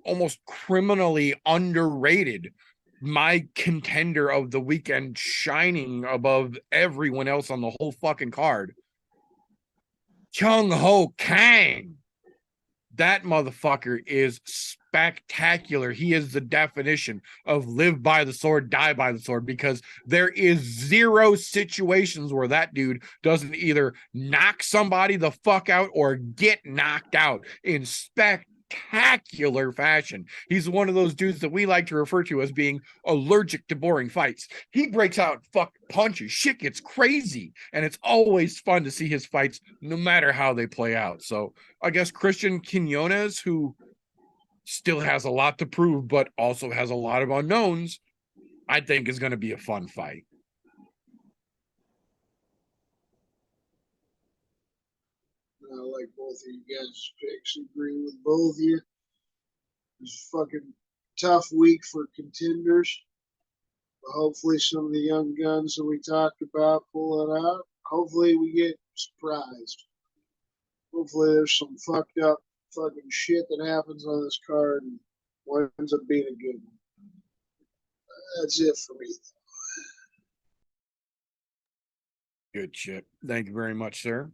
almost criminally underrated, my contender of the weekend, shining above everyone else on the whole fucking card, Chung Ho Kang. That motherfucker is spectacular. He is the definition of live by the sword, die by the sword, because there is zero situations where that dude doesn't either knock somebody the fuck out or get knocked out in spectacular fashion. He's one of those dudes that we like to refer to as being allergic to boring fights. He breaks out fuck punches, shit gets crazy, and it's always fun to see his fights no matter how they play out. So I guess Christian Quinones, who still has a lot to prove but also has a lot of unknowns, I think is going to be a fun fight. I like both of you guys' picks. Agree with both of you. It's a fucking tough week for contenders. But hopefully some of the young guns that we talked about pull it out. Hopefully we get surprised. Hopefully there's some fucked up fucking shit that happens on this card and winds up being a good one. That's it for me. Good shit. Thank you very much, sir.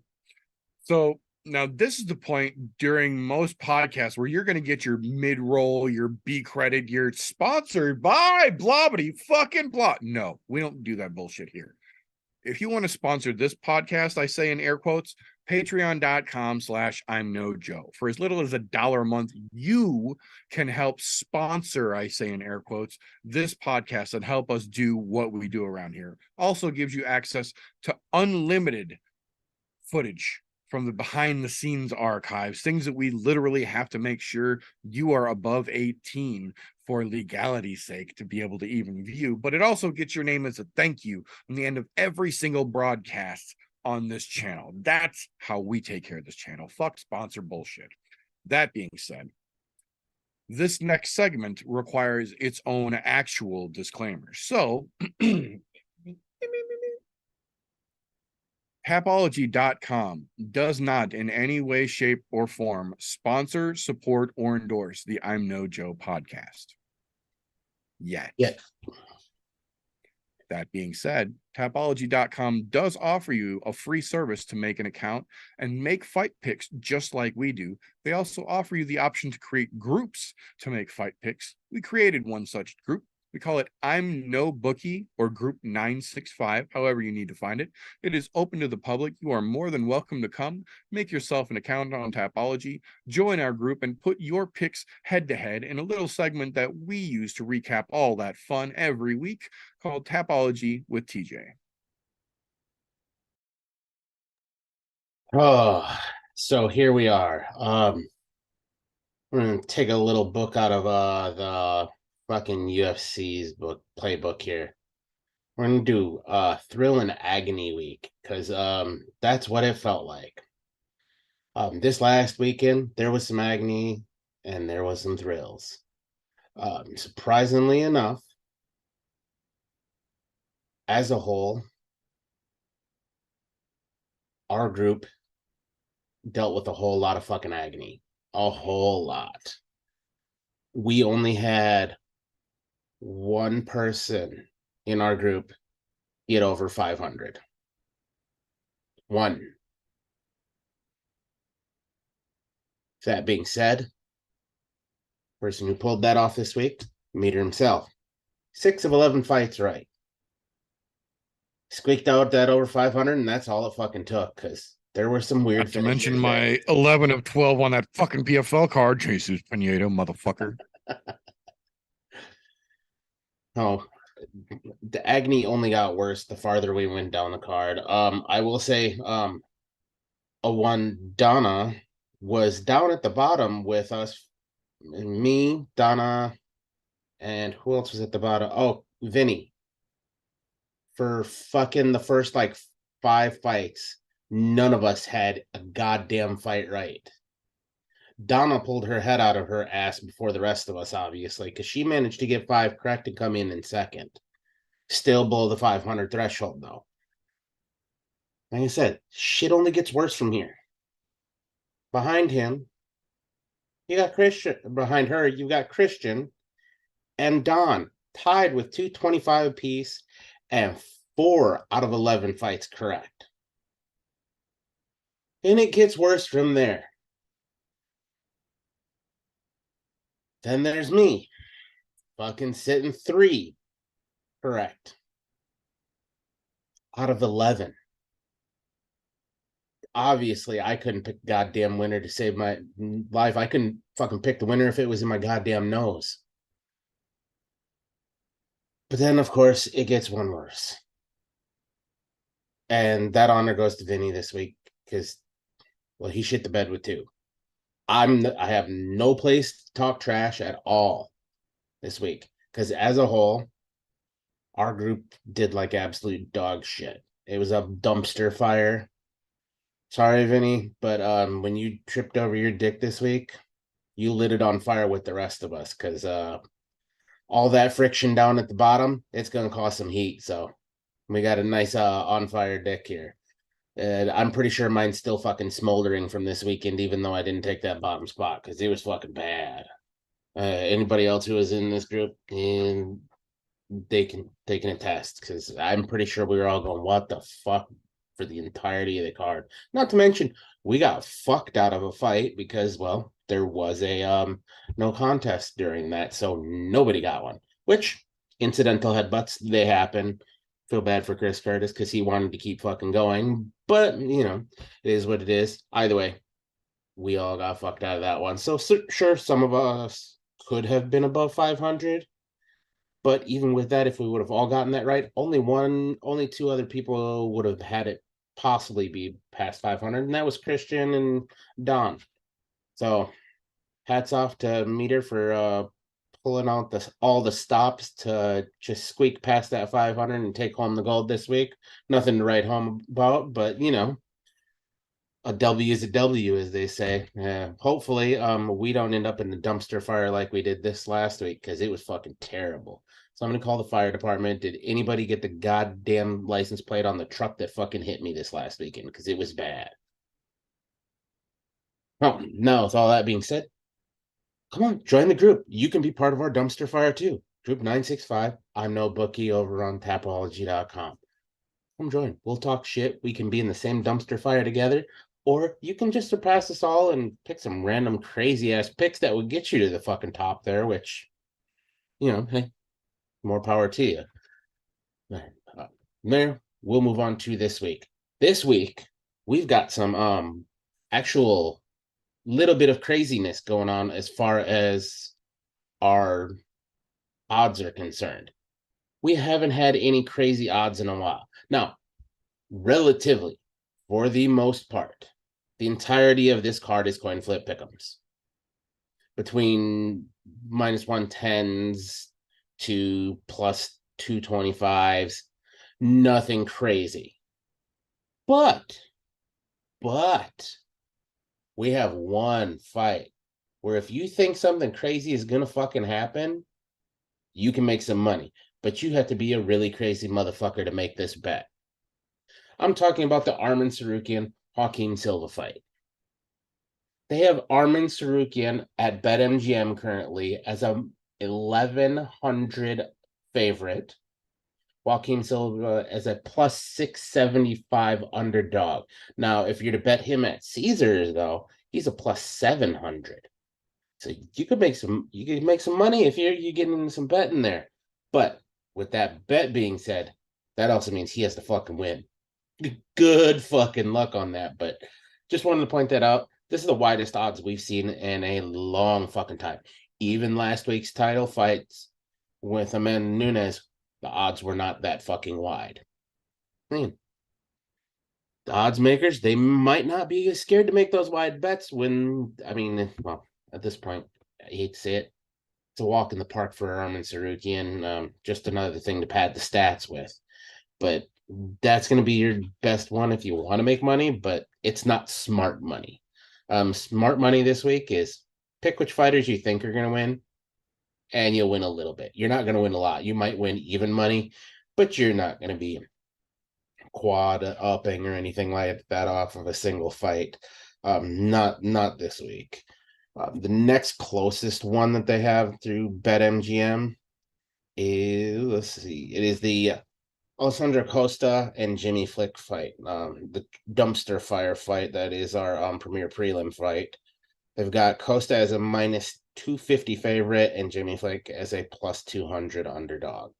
So now this is the point during most podcasts where you're going to get your mid-roll, your B credit, you're sponsored by blobbity fucking blah. No, we don't do that bullshit here. If you want to sponsor this podcast, I say in air quotes, patreon.com/ImNoJoe. For as little as $1 a month, you can help sponsor, I say in air quotes, this podcast and help us do what we do around here. Also gives you access to unlimited footage from the behind the scenes archives, things that we literally have to make sure you are above 18 for legality's sake to be able to even view. But it also gets your name as a thank you on the end of every single broadcast on this channel. That's how we take care of this channel. Fuck sponsor bullshit. That being said, this next segment requires its own actual disclaimer. So Tapology.com does not in any way, shape, or form sponsor, support, or endorse the I'm No Joe podcast. Yet. That being said, Tapology.com does offer you a free service to make an account and make fight picks just like we do. They also offer you the option to create groups to make fight picks. We created one such group. We call it ImNoBookie or Group 965, however you need to find it. It is open to the public. You are more than welcome to come, make yourself an account on Tapology, join our group, and put your picks head to head in a little segment that we use to recap all that fun every week called Tapology with TJ. Oh, so here we are. We're gonna take a little book out of the fucking UFC's book playbook here. We're gonna do Thrill and Agony Week because that's what it felt like. This last weekend there was some agony and there was some thrills. Surprisingly enough, as a whole, our group dealt with a whole lot of fucking agony. A whole lot. We only had one person in our group get over 500. One. That being said, person who pulled that off this week, Meter himself. 6 of 11 fights right. Squeaked out that over 500, and that's all it fucking took, because there were some weird Not to mention finishers my there. 11 of 12 on that fucking PFL card. Jesus Pineda, motherfucker. Oh, the agony only got worse the farther we went down the card. I will say, a one Donna was down at the bottom with us, me, Donna, and who else was at the bottom? Oh, Vinny. For fucking the first like 5 fights, none of us had a goddamn fight right. Donna pulled her head out of her ass before the rest of us, obviously, because she managed to get 5 correct and come in second. Still below the 500 threshold, though. Like I said, shit only gets worse from here. Behind him, you got Christian. Behind her, you got Christian and Don, tied with 225 apiece and 4 out of 11 fights correct. And it gets worse from there. Then there's me, fucking sitting 3 correct out of 11. Obviously, I couldn't pick a goddamn winner to save my life. I couldn't fucking pick the winner if it was in my goddamn nose. But then, of course, it gets one worse. And that honor goes to Vinny this week because, well, he shit the bed with 2. I have no place to talk trash at all this week because as a whole, our group did like absolute dog shit. It was a dumpster fire. Sorry, Vinny, but when you tripped over your dick this week, you lit it on fire with the rest of us because all that friction down at the bottom, it's going to cause some heat. So we got a nice on fire dick here. And I'm pretty sure mine's still fucking smoldering from this weekend, even though I didn't take that bottom spot because it was fucking bad. Anybody else who was in this group, and they can attest because I'm pretty sure we were all going, what the fuck, for the entirety of the card. Not to mention, we got fucked out of a fight because, well, there was a no contest during that, so nobody got one. Which, incidental headbutts, they happen. Feel bad for Chris Curtis because he wanted to keep fucking going, but you know, it is what it is. Either way, we all got fucked out of that one. So sure, some of us could have been above 500, but even with that, if we would have all gotten that right, only 2 other people would have had it possibly be past 500, and that was Christian and Don. So hats off to Meter for pulling out all the stops to just squeak past that 500 and take home the gold this week. Nothing to write home about, but you know, a W is a W, as they say. Hopefully, we don't end up in the dumpster fire like we did this last week because it was fucking terrible. So I'm gonna call the fire department. Did anybody get the goddamn license plate on the truck that fucking hit me this last weekend? Because it was bad. Oh, no, with all that being said, come on, join the group. You can be part of our dumpster fire too. Group 965. ImNoBookie over on Tapology.com. Come join. We'll talk shit. We can be in the same dumpster fire together. Or you can just surpass us all and pick some random crazy ass picks that would get you to the fucking top there, which, you know, hey, more power to you. There, we'll move on to this week. This week, we've got some actual little bit of craziness going on as far as our odds are concerned. We haven't had any crazy odds in a while. Now, relatively, for the most part, the entirety of this card is coin flip pick'ems. Between minus 110s to plus 225s, nothing crazy. But we have one fight where if you think something crazy is gonna fucking happen, you can make some money. But you have to be a really crazy motherfucker to make this bet. I'm talking about the Arman Tsarukyan Joaquin Silva fight. They have Arman Tsarukyan at BetMGM currently as a 1,100 favorite. Joaquin Silva as a plus 675 underdog. Now, if you're to bet him at Caesars, though, he's a plus 700. So you could make some money if you're getting some betting there. But with that bet being said, that also means he has to fucking win. Good fucking luck on that. But just wanted to point that out. This is the widest odds we've seen in a long fucking time. Even last week's title fights with Amanda Nunes, the odds were not that fucking wide. I mean, the odds makers, they might not be scared to make those wide bets when, well, at this point, I hate to say it, it's a walk in the park for Arman Tsarukyan. Just another thing to pad the stats with. But that's going to be your best one if you want to make money, but it's not smart money. Smart money this week is pick which fighters you think are going to win, and you'll win a little bit. You're not going to win a lot. You might win even money, but you're not going to be quad upping or anything like that off of a single fight. Not this week. The next closest one that they have through BetMGM is, it is the Alessandro Costa and Jimmy Flick fight, the dumpster fire fight that is our premier prelim fight. They've got Costa as a minus 250 favorite and Jimmy Flick as a plus 200 underdog.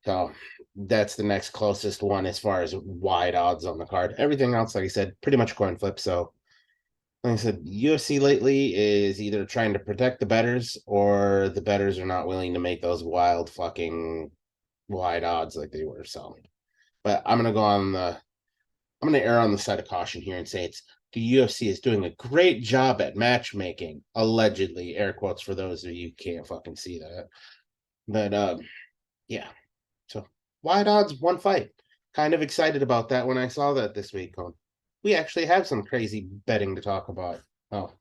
So that's the next closest one as far as wide odds on the card. Everything else, like I said, pretty much coin flip. So like I said, UFC lately is either trying to protect the bettors or the bettors are not willing to make those wild fucking wide odds like they were. So, but I'm going to err on the side of caution here and say the UFC is doing a great job at matchmaking, allegedly, air quotes for those of you who can't fucking see that. But yeah, so wide odds, one fight. Kind of excited about that when I saw that this week. We actually have some crazy betting to talk about. Oh,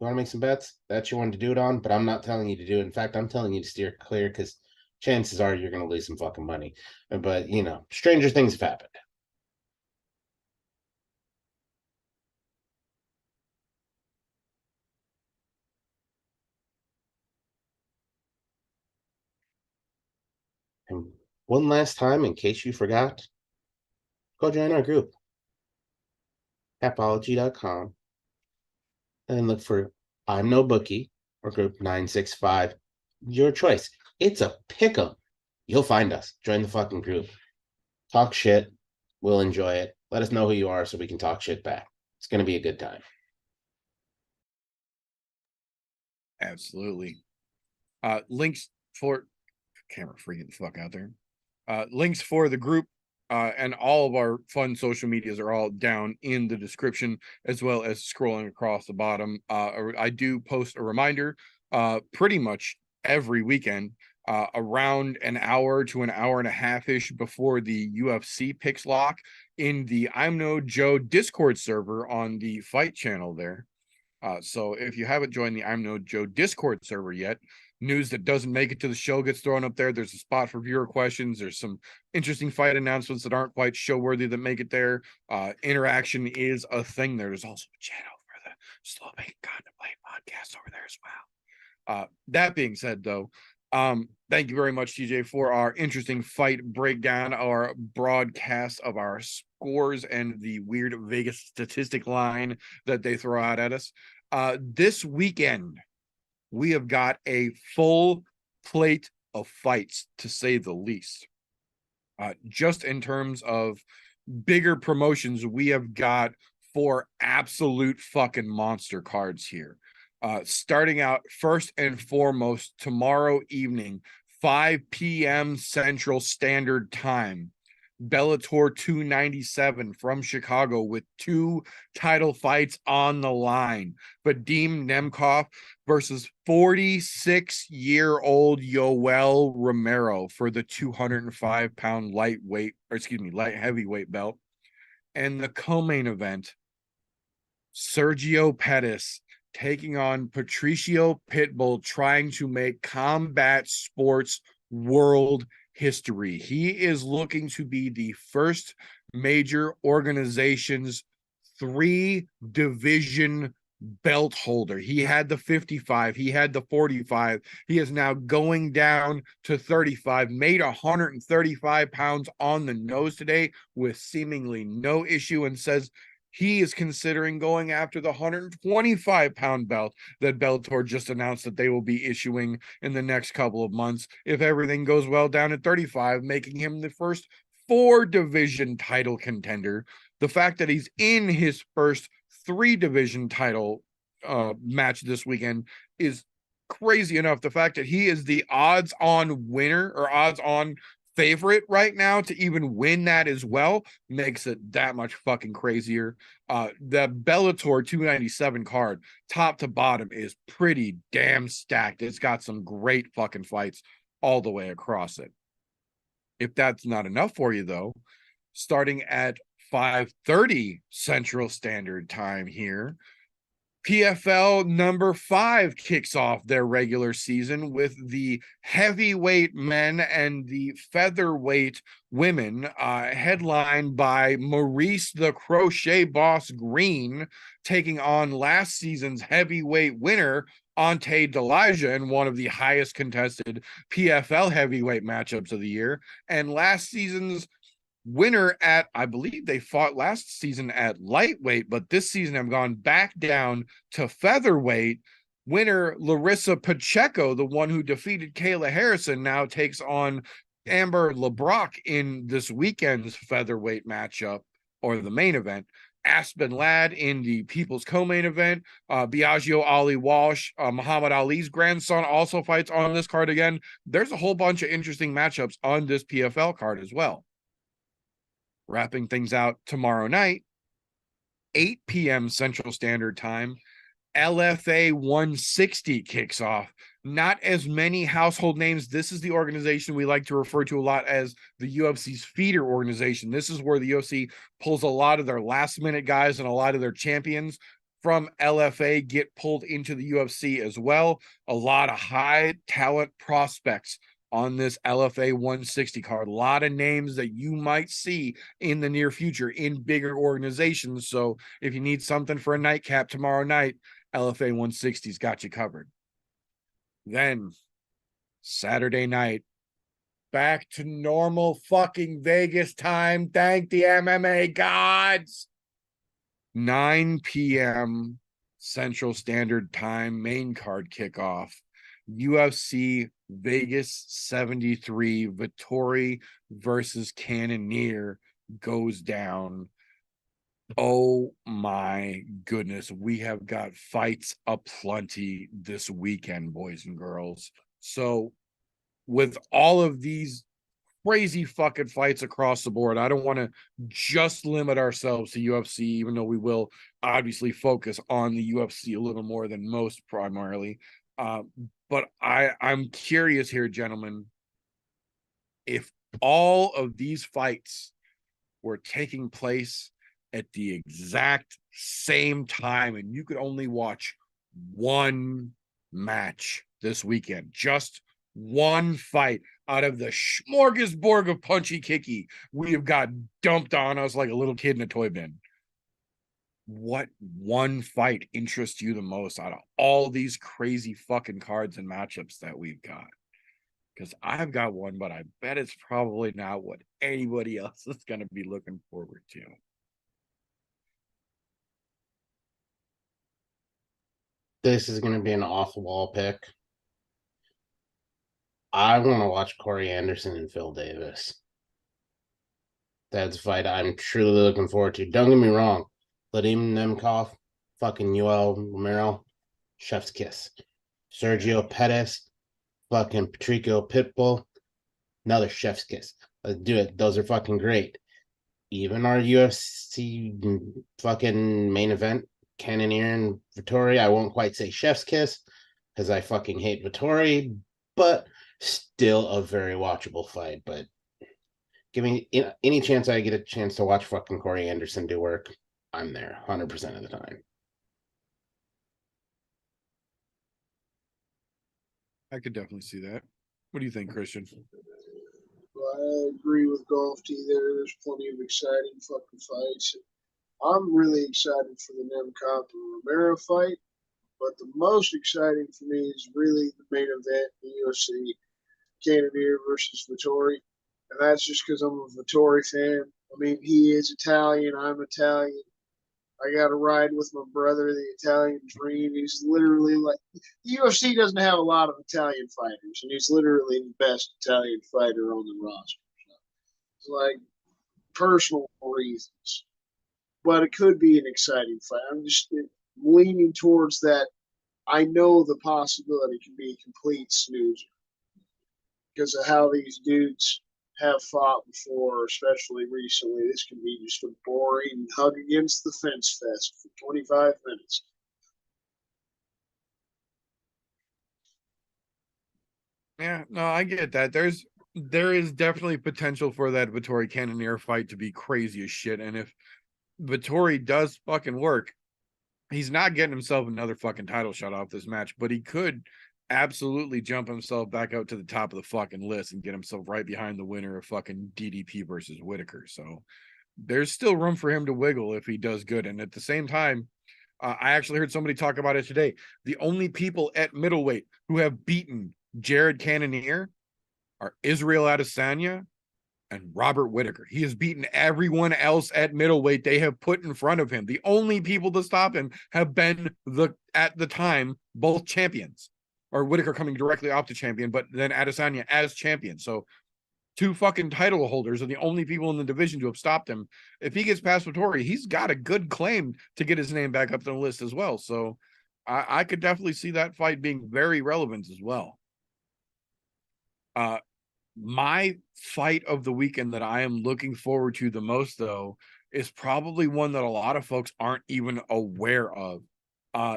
you want to make some bets? That's your one to do it on, but I'm not telling you to do it. In fact, I'm telling you to steer clear because chances are you're going to lose some fucking money. But, stranger things have happened. And one last time, in case you forgot, go join our group, Tapology.com, and look for ImNoBookie or group 965. Your choice. It's a pick'em. You'll find us. Join the fucking group. Talk shit. We'll enjoy it. Let us know who you are so we can talk shit back. It's going to be a good time. Absolutely. Links for camera freaking the fuck out there. Links for the group and all of our fun social medias are all down in the description, as well as scrolling across the bottom. I do post a reminder pretty much every weekend, around an hour to an hour and a half-ish before the UFC picks lock in the ImNoJoe Discord server on the Fight channel there. So if you haven't joined the ImNoJoe Discord server yet, news that doesn't make it to the show gets thrown up there. There's a spot for viewer questions. There's some interesting fight announcements that aren't quite show worthy that make it there. Interaction is a thing there. There's also a channel for the Slow Bake Contemplate podcast over there as well. That being said, though, thank you very much, TJ, for our interesting fight breakdown, our broadcast of our scores and the weird Vegas statistic line that they throw out at us. This weekend, we have got a full plate of fights, to say the least. Just in terms of bigger promotions, we have got 4 absolute fucking monster cards here. Starting out first and foremost, tomorrow evening, 5 p.m. Central Standard Time, Bellator 297 from Chicago with 2 title fights on the line. Vadim Nemkov versus 46-year-old Yoel Romero for the 205-pound light heavyweight belt. And the co-main event, Sergio Pettis taking on Patricio Pitbull, trying to make combat sports world history. He is looking to be the first major organization's 3-division belt holder. He had the 55, he had the 45. He is now going down to 35, made 135 pounds on the nose today with seemingly no issue, and says he is considering going after the 125-pound belt that Bellator just announced that they will be issuing in the next couple of months if everything goes well down at 35, making him the first 4-division title contender. The fact that he's in his first 3-division title match this weekend is crazy enough. The fact that he is the odds-on winner or odds-on favorite right now to even win that as well makes it that much fucking crazier. The Bellator 297 card, top to bottom, is pretty damn stacked. It's got some great fucking fights all the way across it. If that's not enough for you, though, starting at 5:30 Central Standard Time here, PFL number 5 kicks off their regular season with the heavyweight men and the featherweight women, headlined by Maurice the Crochet Boss Green taking on last season's heavyweight winner, Ante Delija, in one of the highest contested PFL heavyweight matchups of the year, and last season's winner at, I believe they fought last season at lightweight, but this season have gone back down to featherweight. Winner Larissa Pacheco, the one who defeated Kayla Harrison, now takes on Amber LeBrock in this weekend's featherweight matchup, or the main event. Aspen Ladd in the People's Co-main event. Biagio Ali Walsh, Muhammad Ali's grandson, also fights on this card again. There's a whole bunch of interesting matchups on this PFL card as well. Wrapping things out tomorrow night, 8 p.m. Central Standard Time, LFA 160 kicks off. Not as many household names. This is the organization we like to refer to a lot as the UFC's feeder organization. This is where the UFC pulls a lot of their last-minute guys and a lot of their champions from LFA get pulled into the UFC as well. A lot of high-talent prospects on this LFA 160 card. A lot of names that you might see in the near future in bigger organizations. So if you need something for a nightcap tomorrow night, LFA 160's got you covered. Then Saturday night, back to normal fucking Vegas time. Thank the MMA gods. 9 p.m. Central Standard Time, main card kickoff. UFC Vegas 73, Vettori versus Cannonier goes down. Oh my goodness, we have got fights aplenty this weekend, boys and girls. So with all of these crazy fucking fights across the board, I don't want to just limit ourselves to UFC, even though we will obviously focus on the UFC a little more than most primarily. But I'm curious here, gentlemen, if all of these fights were taking place at the exact same time and you could only watch one match this weekend, just one fight out of the smorgasbord of punchy kicky we have got dumped on us like a little kid in a toy bin, what one fight interests you the most out of all these crazy fucking cards and matchups that we've got? Because I've got one, but I bet it's probably not what anybody else is going to be looking forward to. This is going to be an off-the-wall pick. I want to watch Corey Anderson and Phil Davis. That's a fight I'm truly looking forward to. Don't get me wrong. Vadim Nemkov, fucking Yoel Romero, chef's kiss. Sergio Pettis, fucking Patricio Pitbull, another chef's kiss. Let's do it. Those are fucking great. Even our UFC fucking main event, Cannonier and Vettori, I won't quite say chef's kiss because I fucking hate Vettori, but still a very watchable fight. But give me any chance I get a chance to watch fucking Corey Anderson do work, I'm there 100% of the time. I could definitely see that. What do you think, Christian? Well, I agree with Golf T there. There's plenty of exciting fucking fights. I'm really excited for the Nemkov and Romero fight, but the most exciting for me is really the main event, the UFC, Cannonier versus Vettori. And that's just because I'm a Vettori fan. I mean, he is Italian. I'm Italian. I got to ride with my brother, the Italian dream. He's literally like, the UFC doesn't have a lot of Italian fighters, and he's literally the best Italian fighter on the roster. So it's like personal reasons, but it could be an exciting fight. I'm just leaning towards that. I know the possibility can be a complete snoozer because of how these dudes have fought before, especially recently. This can be just a boring hug against the fence fest for 25 minutes. Yeah, no, I get that. There is definitely potential for that Vettori Cannonier fight to be crazy as shit. And if Vettori does fucking work, he's not getting himself another fucking title shot off this match, but he could absolutely jump himself back out to the top of the fucking list and get himself right behind the winner of fucking DDP versus Whitaker. So there's still room for him to wiggle if he does good. And at the same time, I actually heard somebody talk about it today. The only people at middleweight who have beaten Jared Cannonier are Israel Adesanya and Robert Whitaker. He has beaten everyone else at middleweight they have put in front of him. The only people to stop him have been at the time both champions, or Whitaker coming directly off the champion, but then Adesanya as champion. So two fucking title holders are the only people in the division to have stopped him. If he gets past Vettori, he's got a good claim to get his name back up to the list as well. So I could definitely see that fight being very relevant as well. My fight of the weekend that I am looking forward to the most, though, is probably one that a lot of folks aren't even aware of.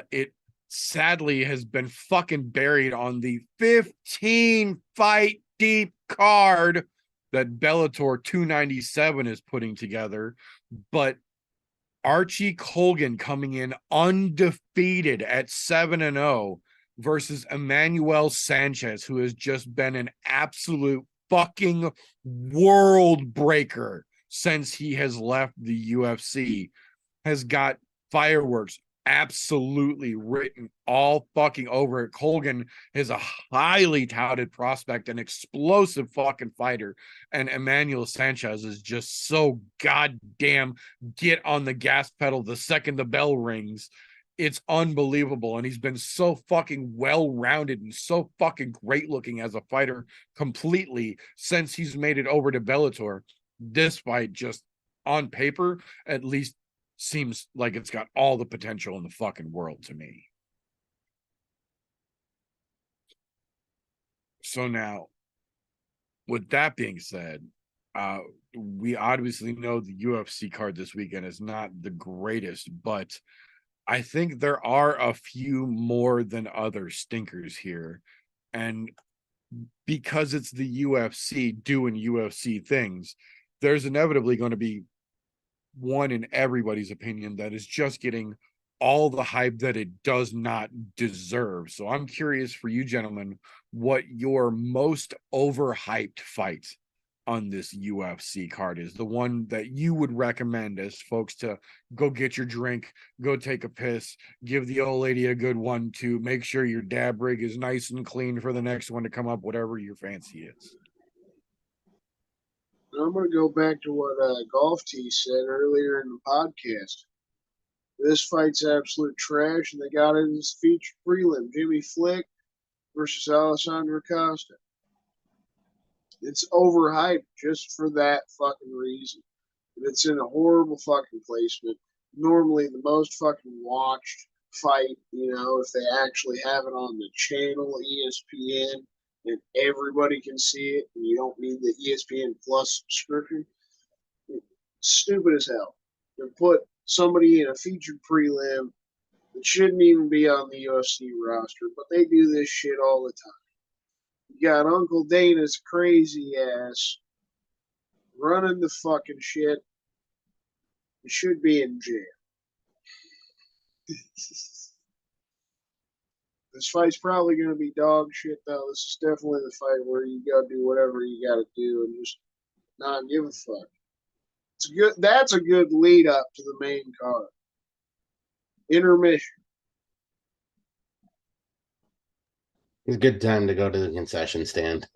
It sadly has been fucking buried on the 15 fight deep card that Bellator 297 is putting together. But Archie Colgan coming in undefeated at 7-0 versus Emmanuel Sanchez, who has just been an absolute fucking world breaker since he has left the UFC, has got fireworks absolutely written all fucking over it. Colgan is a highly touted prospect, an explosive fucking fighter, and Emmanuel Sanchez is just so goddamn get on the gas pedal the second the bell rings. It's unbelievable. And he's been so fucking well-rounded and so fucking great looking as a fighter completely since he's made it over to Bellator. This fight just on paper, at least, seems like it's got all the potential in the fucking world to me. So now, with that being said, we obviously know the UFC card this weekend is not the greatest, but I think there are a few more than other stinkers here. And because it's the UFC doing UFC things, there's inevitably going to be one in everybody's opinion that is just getting all the hype that it does not deserve. So I'm curious for you gentlemen, what your most overhyped fight on this UFC card is, the one that you would recommend as folks to go get your drink, go take a piss, give the old lady a good one to make sure your dab rig is nice and clean for the next one to come up, whatever your fancy is. I'm going to go back to what Golf T said earlier in the podcast. This fight's absolute trash, and they got it as featured prelim. Jimmy Flick versus Alessandro Costa. It's overhyped just for that fucking reason. And it's in a horrible fucking placement. Normally, the most fucking watched fight, if they actually have it on the channel ESPN and everybody can see it, and you don't need the ESPN Plus subscription. Stupid as hell. They put somebody in a featured prelim that shouldn't even be on the UFC roster, but they do this shit all the time. You got Uncle Dana's crazy ass running the fucking shit. He should be in jail. This fight's probably going to be dog shit, though. This is definitely the fight where you got to do whatever you got to do and just not give a fuck. It's good. That's a good lead up to the main card. Intermission. It's a good time to go to the concession stand.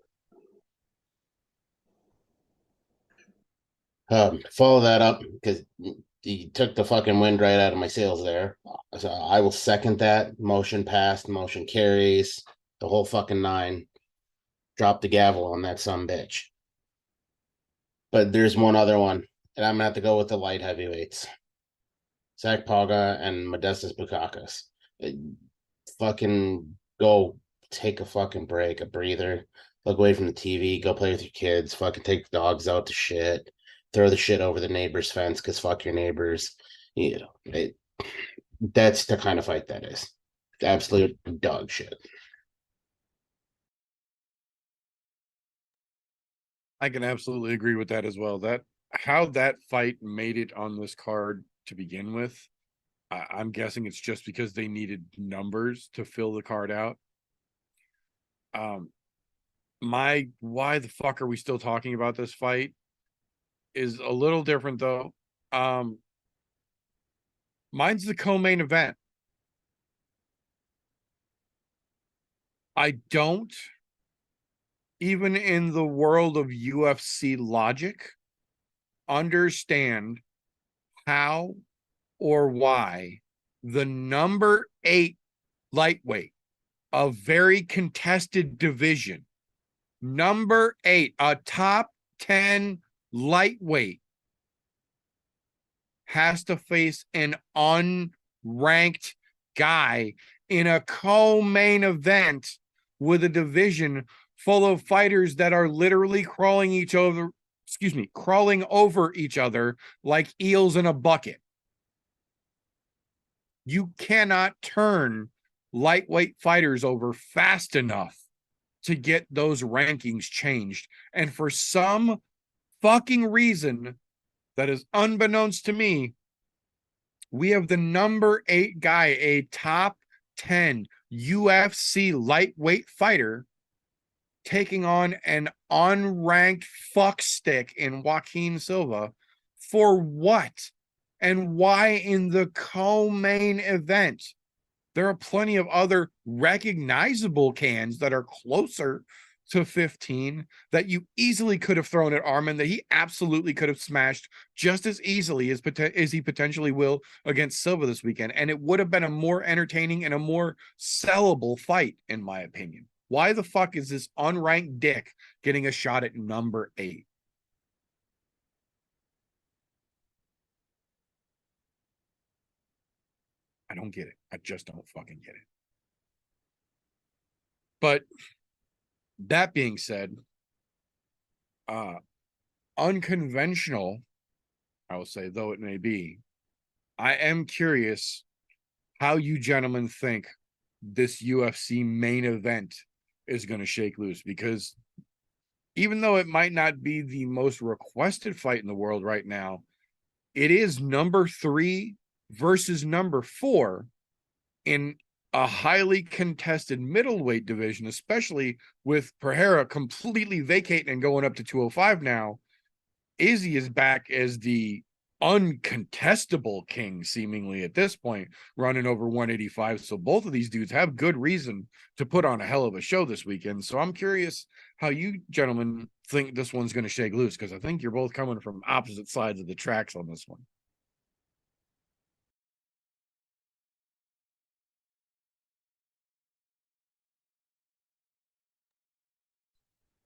Follow that up because you took the fucking wind right out of my sails there. So I will second that. Motion passed, motion carries, the whole fucking nine. Drop the gavel on that sumbitch. But there's one other one, and I'm gonna have to go with the light heavyweights. Zach Paga and Modestas Bukakas. Fucking go take a fucking break, a breather. Look away from the TV, go play with your kids, fucking take the dogs out to shit. Throw the shit over the neighbor's fence because fuck your neighbors. That's the kind of fight that is. Absolute dog shit. I can absolutely agree with that as well. That how that fight made it on this card to begin with, I'm guessing it's just because they needed numbers to fill the card out. Why the fuck are we still talking about this fight is a little different though. Mine's the co-main event. I don't, even in the world of UFC logic, understand how or why the number 8 lightweight, a very contested division, number 8, a top 10 lightweight, has to face an unranked guy in a co-main event with a division full of fighters that are literally crawling over each other like eels in a bucket. You cannot turn lightweight fighters over fast enough to get those rankings changed. And for some fucking reason that is unbeknownst to me, we have the number 8 guy, a top 10 UFC lightweight fighter, taking on an unranked fuckstick in Joaquin Silva. For what? And why in the co-main event? There are plenty of other recognizable cans that are closer to 15 that you easily could have thrown at Arman, that he absolutely could have smashed just as easily as he potentially will against Silva this weekend. And it would have been a more entertaining and a more sellable fight, in my opinion. Why the fuck is this unranked dick getting a shot at number 8? I don't get it. I just don't fucking get it. But that being said, unconventional, I will say, though it may be, I am curious how you gentlemen think this UFC main event is going to shake loose, because even though it might not be the most requested fight in the world right now, it is number 3 versus number 4 in a highly contested middleweight division, especially with Pereira completely vacating and going up to 205 now. Izzy is back as the uncontestable king, seemingly at this point, running over 185. So both of these dudes have good reason to put on a hell of a show this weekend. So I'm curious how you gentlemen think this one's going to shake loose, because I think you're both coming from opposite sides of the tracks on this one.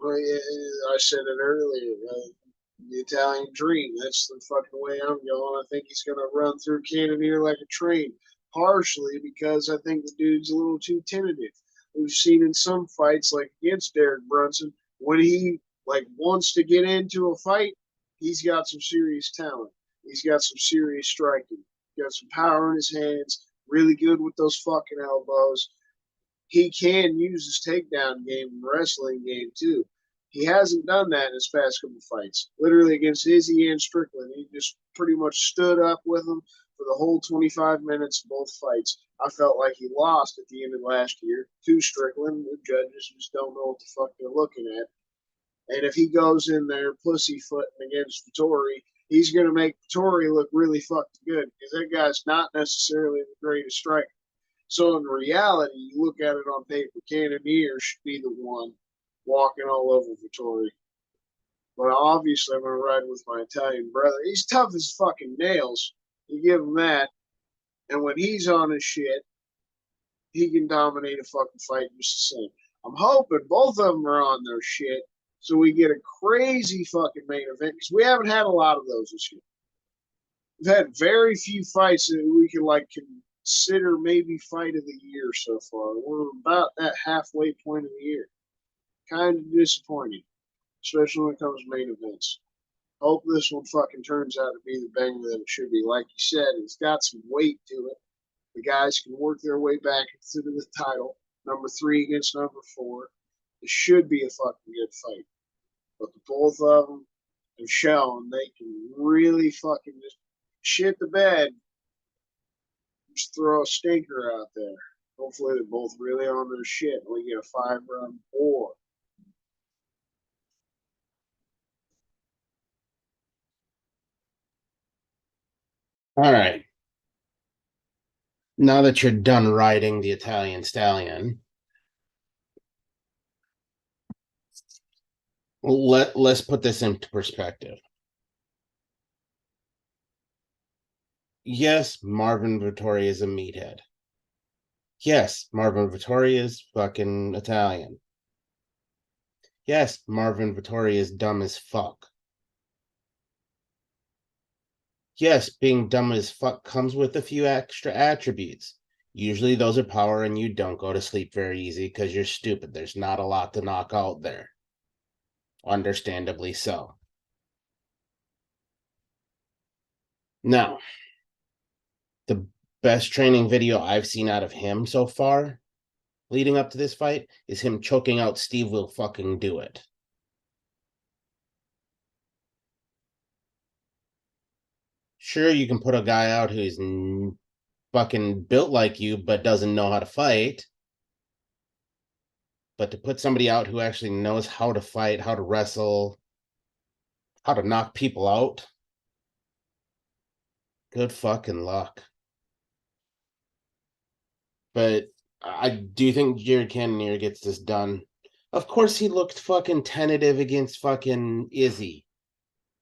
Well, yeah, I said it earlier. The Italian dream. That's the fucking way I'm going. I think he's going to run through Cannoneer like a train. Partially because I think the dude's a little too tentative. We've seen in some fights, like against Derek Brunson, when he like wants to get into a fight, he's got some serious talent. He's got some serious striking. He's got some power in his hands. Really good with those fucking elbows. He can use his takedown game and wrestling game too. He hasn't done that in his past couple fights. Literally against Izzy and Strickland, he just pretty much stood up with him for the whole 25 minutes of both fights. I felt like he lost at the end of last year to Strickland. The judges just don't know what the fuck they're looking at. And if he goes in there pussyfooting against Vettori, he's going to make Vettori look really fucking good because that guy's not necessarily the greatest striker. So in reality, you look at it on paper, Cannoneer should be the one walking all over Vettori. But obviously, I'm going to ride with my Italian brother. He's tough as fucking nails. You give him that. And when he's on his shit, he can dominate a fucking fight just the same. I'm hoping both of them are on their shit so we get a crazy fucking main event because we haven't had a lot of those this year. We've had very few fights that we can like consider maybe fight of the year so far. We're about that halfway point of the year. Kind of disappointing, especially when it comes to main events. Hope this one fucking turns out to be the banger that it should be. Like you said, it's got some weight to it. The guys can work their way back into the title. Number 3 against number 4. It should be a fucking good fight. But the both of them have shown they can really fucking just shit the bed. Just throw a stinker out there. Hopefully they're both really on their shit and we get a 5-round war. All right. Now that you're done riding the Italian stallion, let's put this into perspective. Yes, Marvin Vettori is a meathead. Yes, Marvin Vettori is fucking Italian. Yes, Marvin Vettori is dumb as fuck. Yes, being dumb as fuck comes with a few extra attributes. Usually those are power and you don't go to sleep very easy because you're stupid. There's not a lot to knock out there. Understandably so. Now, the best training video I've seen out of him so far, leading up to this fight, is him choking out Steve Will fucking do it. Sure, you can put a guy out who's fucking built like you, but doesn't know how to fight. But to put somebody out who actually knows how to fight, how to wrestle, how to knock people out, good fucking luck. But I do think Jared Cannonier gets this done. Of course, he looked fucking tentative against fucking Izzy.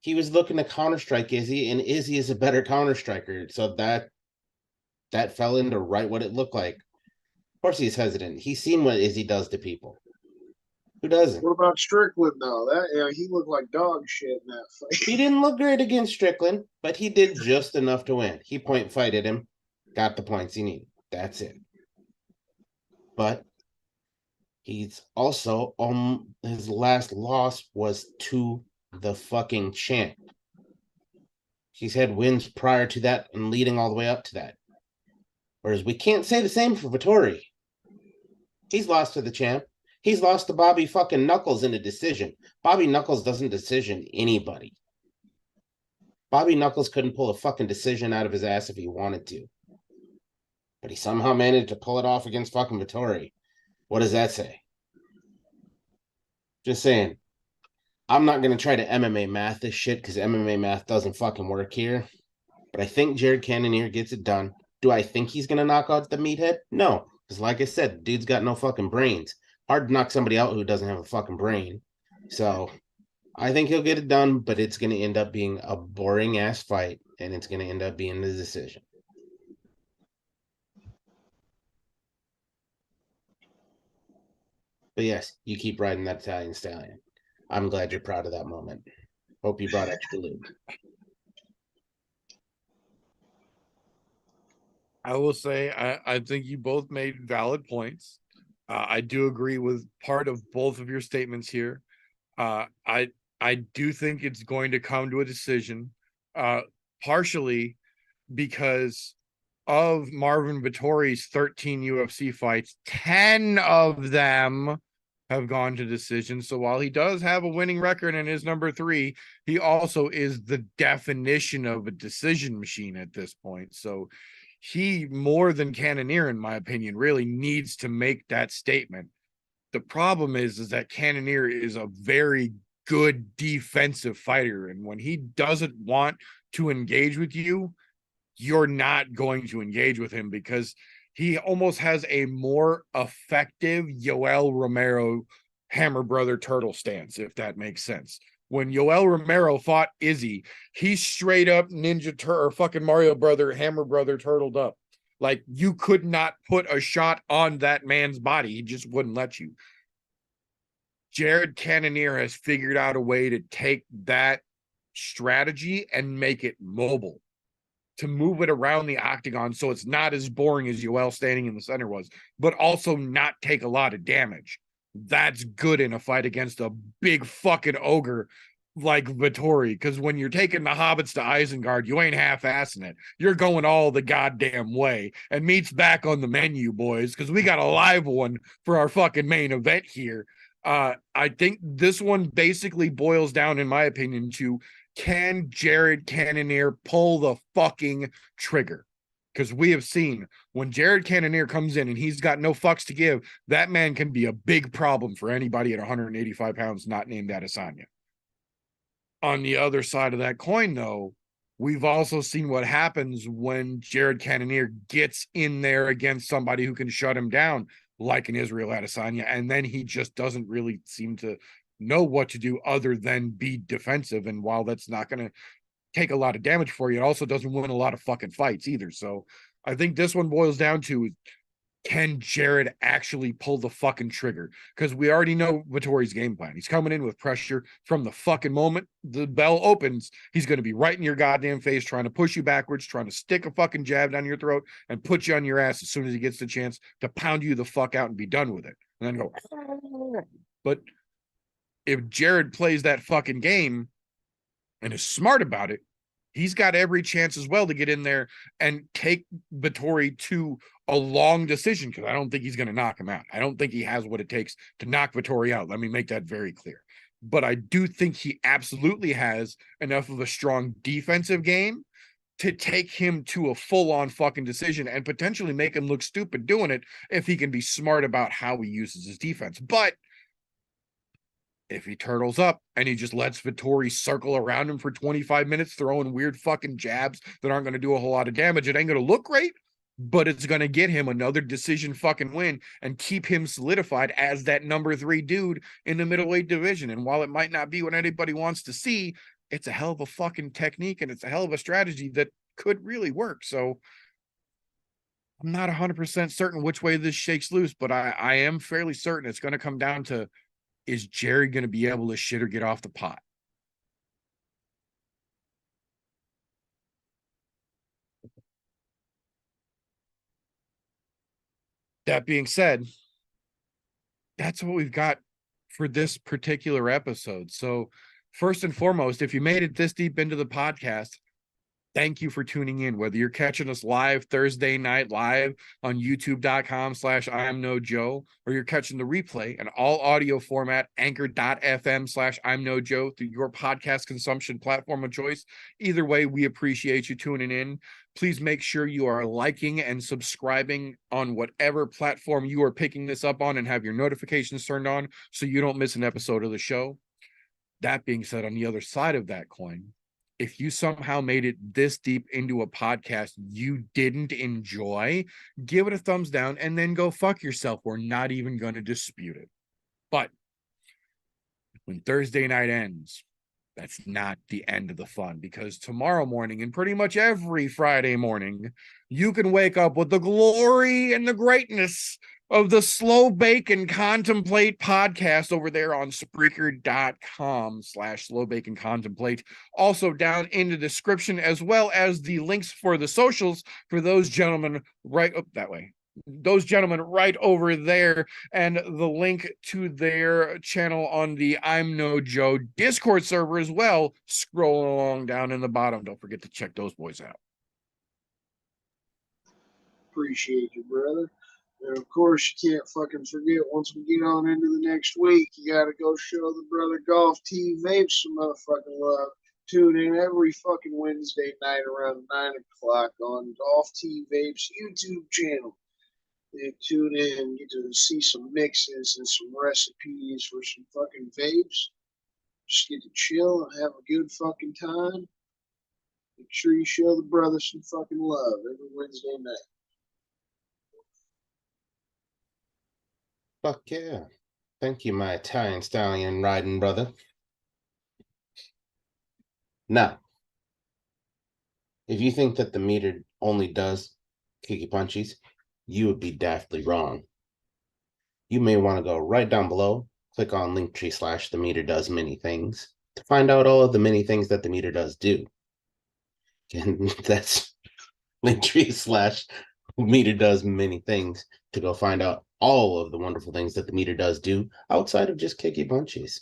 He was looking to counter-strike Izzy, and Izzy is a better counter-striker. So that fell into right what it looked like. Of course he's hesitant. He's seen what Izzy does to people. Who doesn't? What about Strickland though? That he looked like dog shit in that fight. He didn't look great against Strickland, but he did just enough to win. He point fighted him, got the points he needed. That's it. But he's also his last loss was to the fucking champ. He's had wins prior to that and leading all the way up to that. Whereas we can't say the same for Vettori. He's lost to the champ. He's lost to Bobby fucking Knuckles in a decision. Bobby Knuckles doesn't decision anybody. Bobby Knuckles couldn't pull a fucking decision out of his ass if he wanted to. But he somehow managed to pull it off against fucking Vettori. What does that say? Just saying. I'm not going to try to MMA math this shit because MMA math doesn't fucking work here. But I think Jared Cannonier gets it done. Do I think he's going to knock out the meathead? No. Because like I said, the dude's got no fucking brains. Hard to knock somebody out who doesn't have a fucking brain. So I think he'll get it done, but it's going to end up being a boring ass fight, and it's going to end up being the decision. But yes, you keep riding that Italian stallion. I'm glad you're proud of that moment. Hope you brought extra lube. I will say I think you both made valid points. I do agree with part of both of your statements here. I do think it's going to come to a decision, partially because of Marvin Vettori's 13 UFC fights, 10 of them have gone to decision. So while he does have a winning record and is number 3, he also is the definition of a decision machine at this point. So he, more than Cannonier, in my opinion, really needs to make that statement. The problem is that Cannonier is a very good defensive fighter, and when he doesn't want to engage with you, you're not going to engage with him, because he almost has a more effective Yoel Romero Hammer Brother Turtle stance, if that makes sense. When Yoel Romero fought Izzy, he straight up or fucking Mario Brother Hammer Brother turtled up. Like, you could not put a shot on that man's body. He just wouldn't let you. Jared Cannonier has figured out a way to take that strategy and make it mobile, to move it around the octagon so it's not as boring as Yoel standing in the center was, but also not take a lot of damage. That's good in a fight against a big fucking ogre like Vettori, because when you're taking the hobbits to Isengard, you ain't half-assing it. You're going all the goddamn way. And meat's back on the menu, boys, because we got a live one for our fucking main event here. I think this one basically boils down, in my opinion, to, can Jared Cannonier pull the fucking trigger? Because we have seen when Jared Cannonier comes in and he's got no fucks to give, that man can be a big problem for anybody at 185 pounds not named Adesanya. On the other side of that coin, though, we've also seen what happens when Jared Cannonier gets in there against somebody who can shut him down, like an Israel Adesanya, and then he just doesn't really seem to know what to do other than be defensive. And while that's not going to take a lot of damage for you, it also doesn't win a lot of fucking fights either. So I think this one boils down to, can Jared actually pull the fucking trigger? Because we already know Vettori's game plan. He's coming in with pressure from the fucking moment the bell opens. He's going to be right in your goddamn face, trying to push you backwards, trying to stick a fucking jab down your throat and put you on your ass as soon as he gets the chance to pound you the fuck out and be done with it. And then go. But if Jared plays that fucking game and is smart about it, he's got every chance as well to get in there and take Vettori to a long decision, because I don't think he's going to knock him out. I don't think he has what it takes to knock Vettori out. Let me make that very clear. But I do think he absolutely has enough of a strong defensive game to take him to a full-on fucking decision and potentially make him look stupid doing it if he can be smart about how he uses his defense. But if he turtles up and he just lets Vettori circle around him for 25 minutes, throwing weird fucking jabs that aren't going to do a whole lot of damage, it ain't going to look great, but it's going to get him another decision fucking win and keep him solidified as that number 3 dude in the middleweight division. And while it might not be what anybody wants to see, it's a hell of a fucking technique and it's a hell of a strategy that could really work. So I'm not 100% certain which way this shakes loose, but I am fairly certain it's going to come down to, is Jerry going to be able to shit or get off the pot? That being said, that's what we've got for this particular episode. So first and foremost, if you made it this deep into the podcast, thank you for tuning in. Whether you're catching us live Thursday night live on youtube.com/ImNoJoe, or you're catching the replay in all audio format, anchor.fm/ImNoJoe, through your podcast consumption platform of choice. Either way, we appreciate you tuning in. Please make sure you are liking and subscribing on whatever platform you are picking this up on, and have your notifications turned on so you don't miss an episode of the show. That being said, on the other side of that coin, if you somehow made it this deep into a podcast you didn't enjoy, give it a thumbs down and then go fuck yourself. We're not even going to dispute it. But when Thursday night ends, that's not the end of the fun, because tomorrow morning and pretty much every Friday morning, you can wake up with the glory and the greatness of the Slow Bake and Contemplate podcast over there on Spreaker.com/Slow Bake and Contemplate. Also down in the description, as well as the links for the socials for those gentlemen right up that way. Those gentlemen right over there, and the link to their channel on the I'm No Joe Discord server as well. Scrolling along down in the bottom. Don't forget to check those boys out. Appreciate you, brother. And of course, you can't fucking forget, once we get on into the next week, you got to go show the brother Golf T Vape some motherfucking love. Tune in every fucking Wednesday night around 9 o'clock on Golf T Vape's YouTube channel. You tune in, get to see some mixes and some recipes for some fucking vapes. Just get to chill and have a good fucking time. Make sure you show the brother some fucking love every Wednesday night. Fuck yeah. Thank you, my Italian stallion riding brother. Now, if you think that the meter only does kicky punchies, you would be daftly wrong. You may want to go right down below, click on Linktree / the meter does many things to find out all of the many things that the meter does do. And that's Linktree / meter does many things to go find out all of the wonderful things that the meter does do outside of just kicky punchies.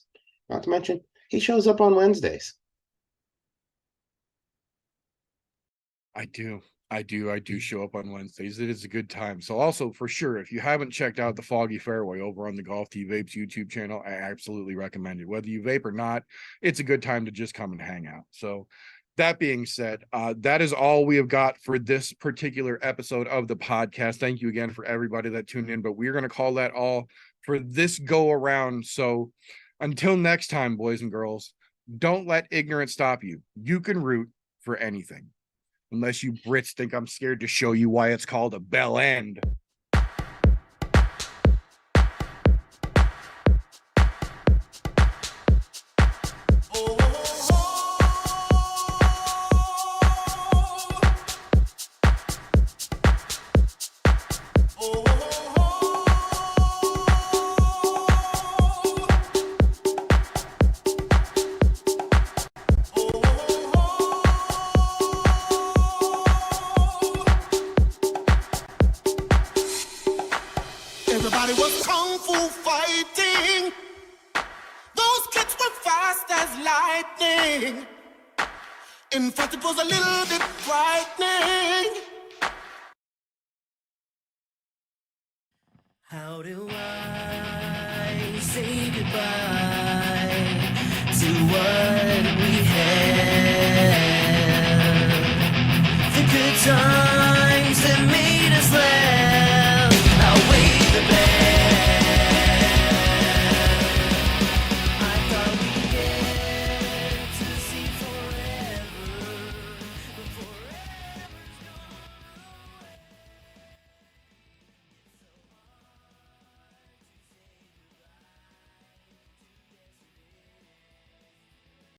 Not to mention, he shows up on Wednesdays. I do show up on Wednesdays. It is a good time. So also, for sure, if you haven't checked out the Foggy Fairway over on the Golf T Vapes YouTube channel, I absolutely recommend it. Whether you vape or not, it's a good time to just come and hang out. So that being said, that is all we have got for this particular episode of the podcast. Thank you again for everybody that tuned in, but we're going to call that all for this go around. So until next time, boys and girls, don't let ignorance stop you. You can root for anything. Unless you Brits think I'm scared to show you why it's called a bell end. Everybody was kung fu fighting. Those kids were fast as lightning. In fact, it was a little bit frightening. How do I say goodbye to what we had? The good times.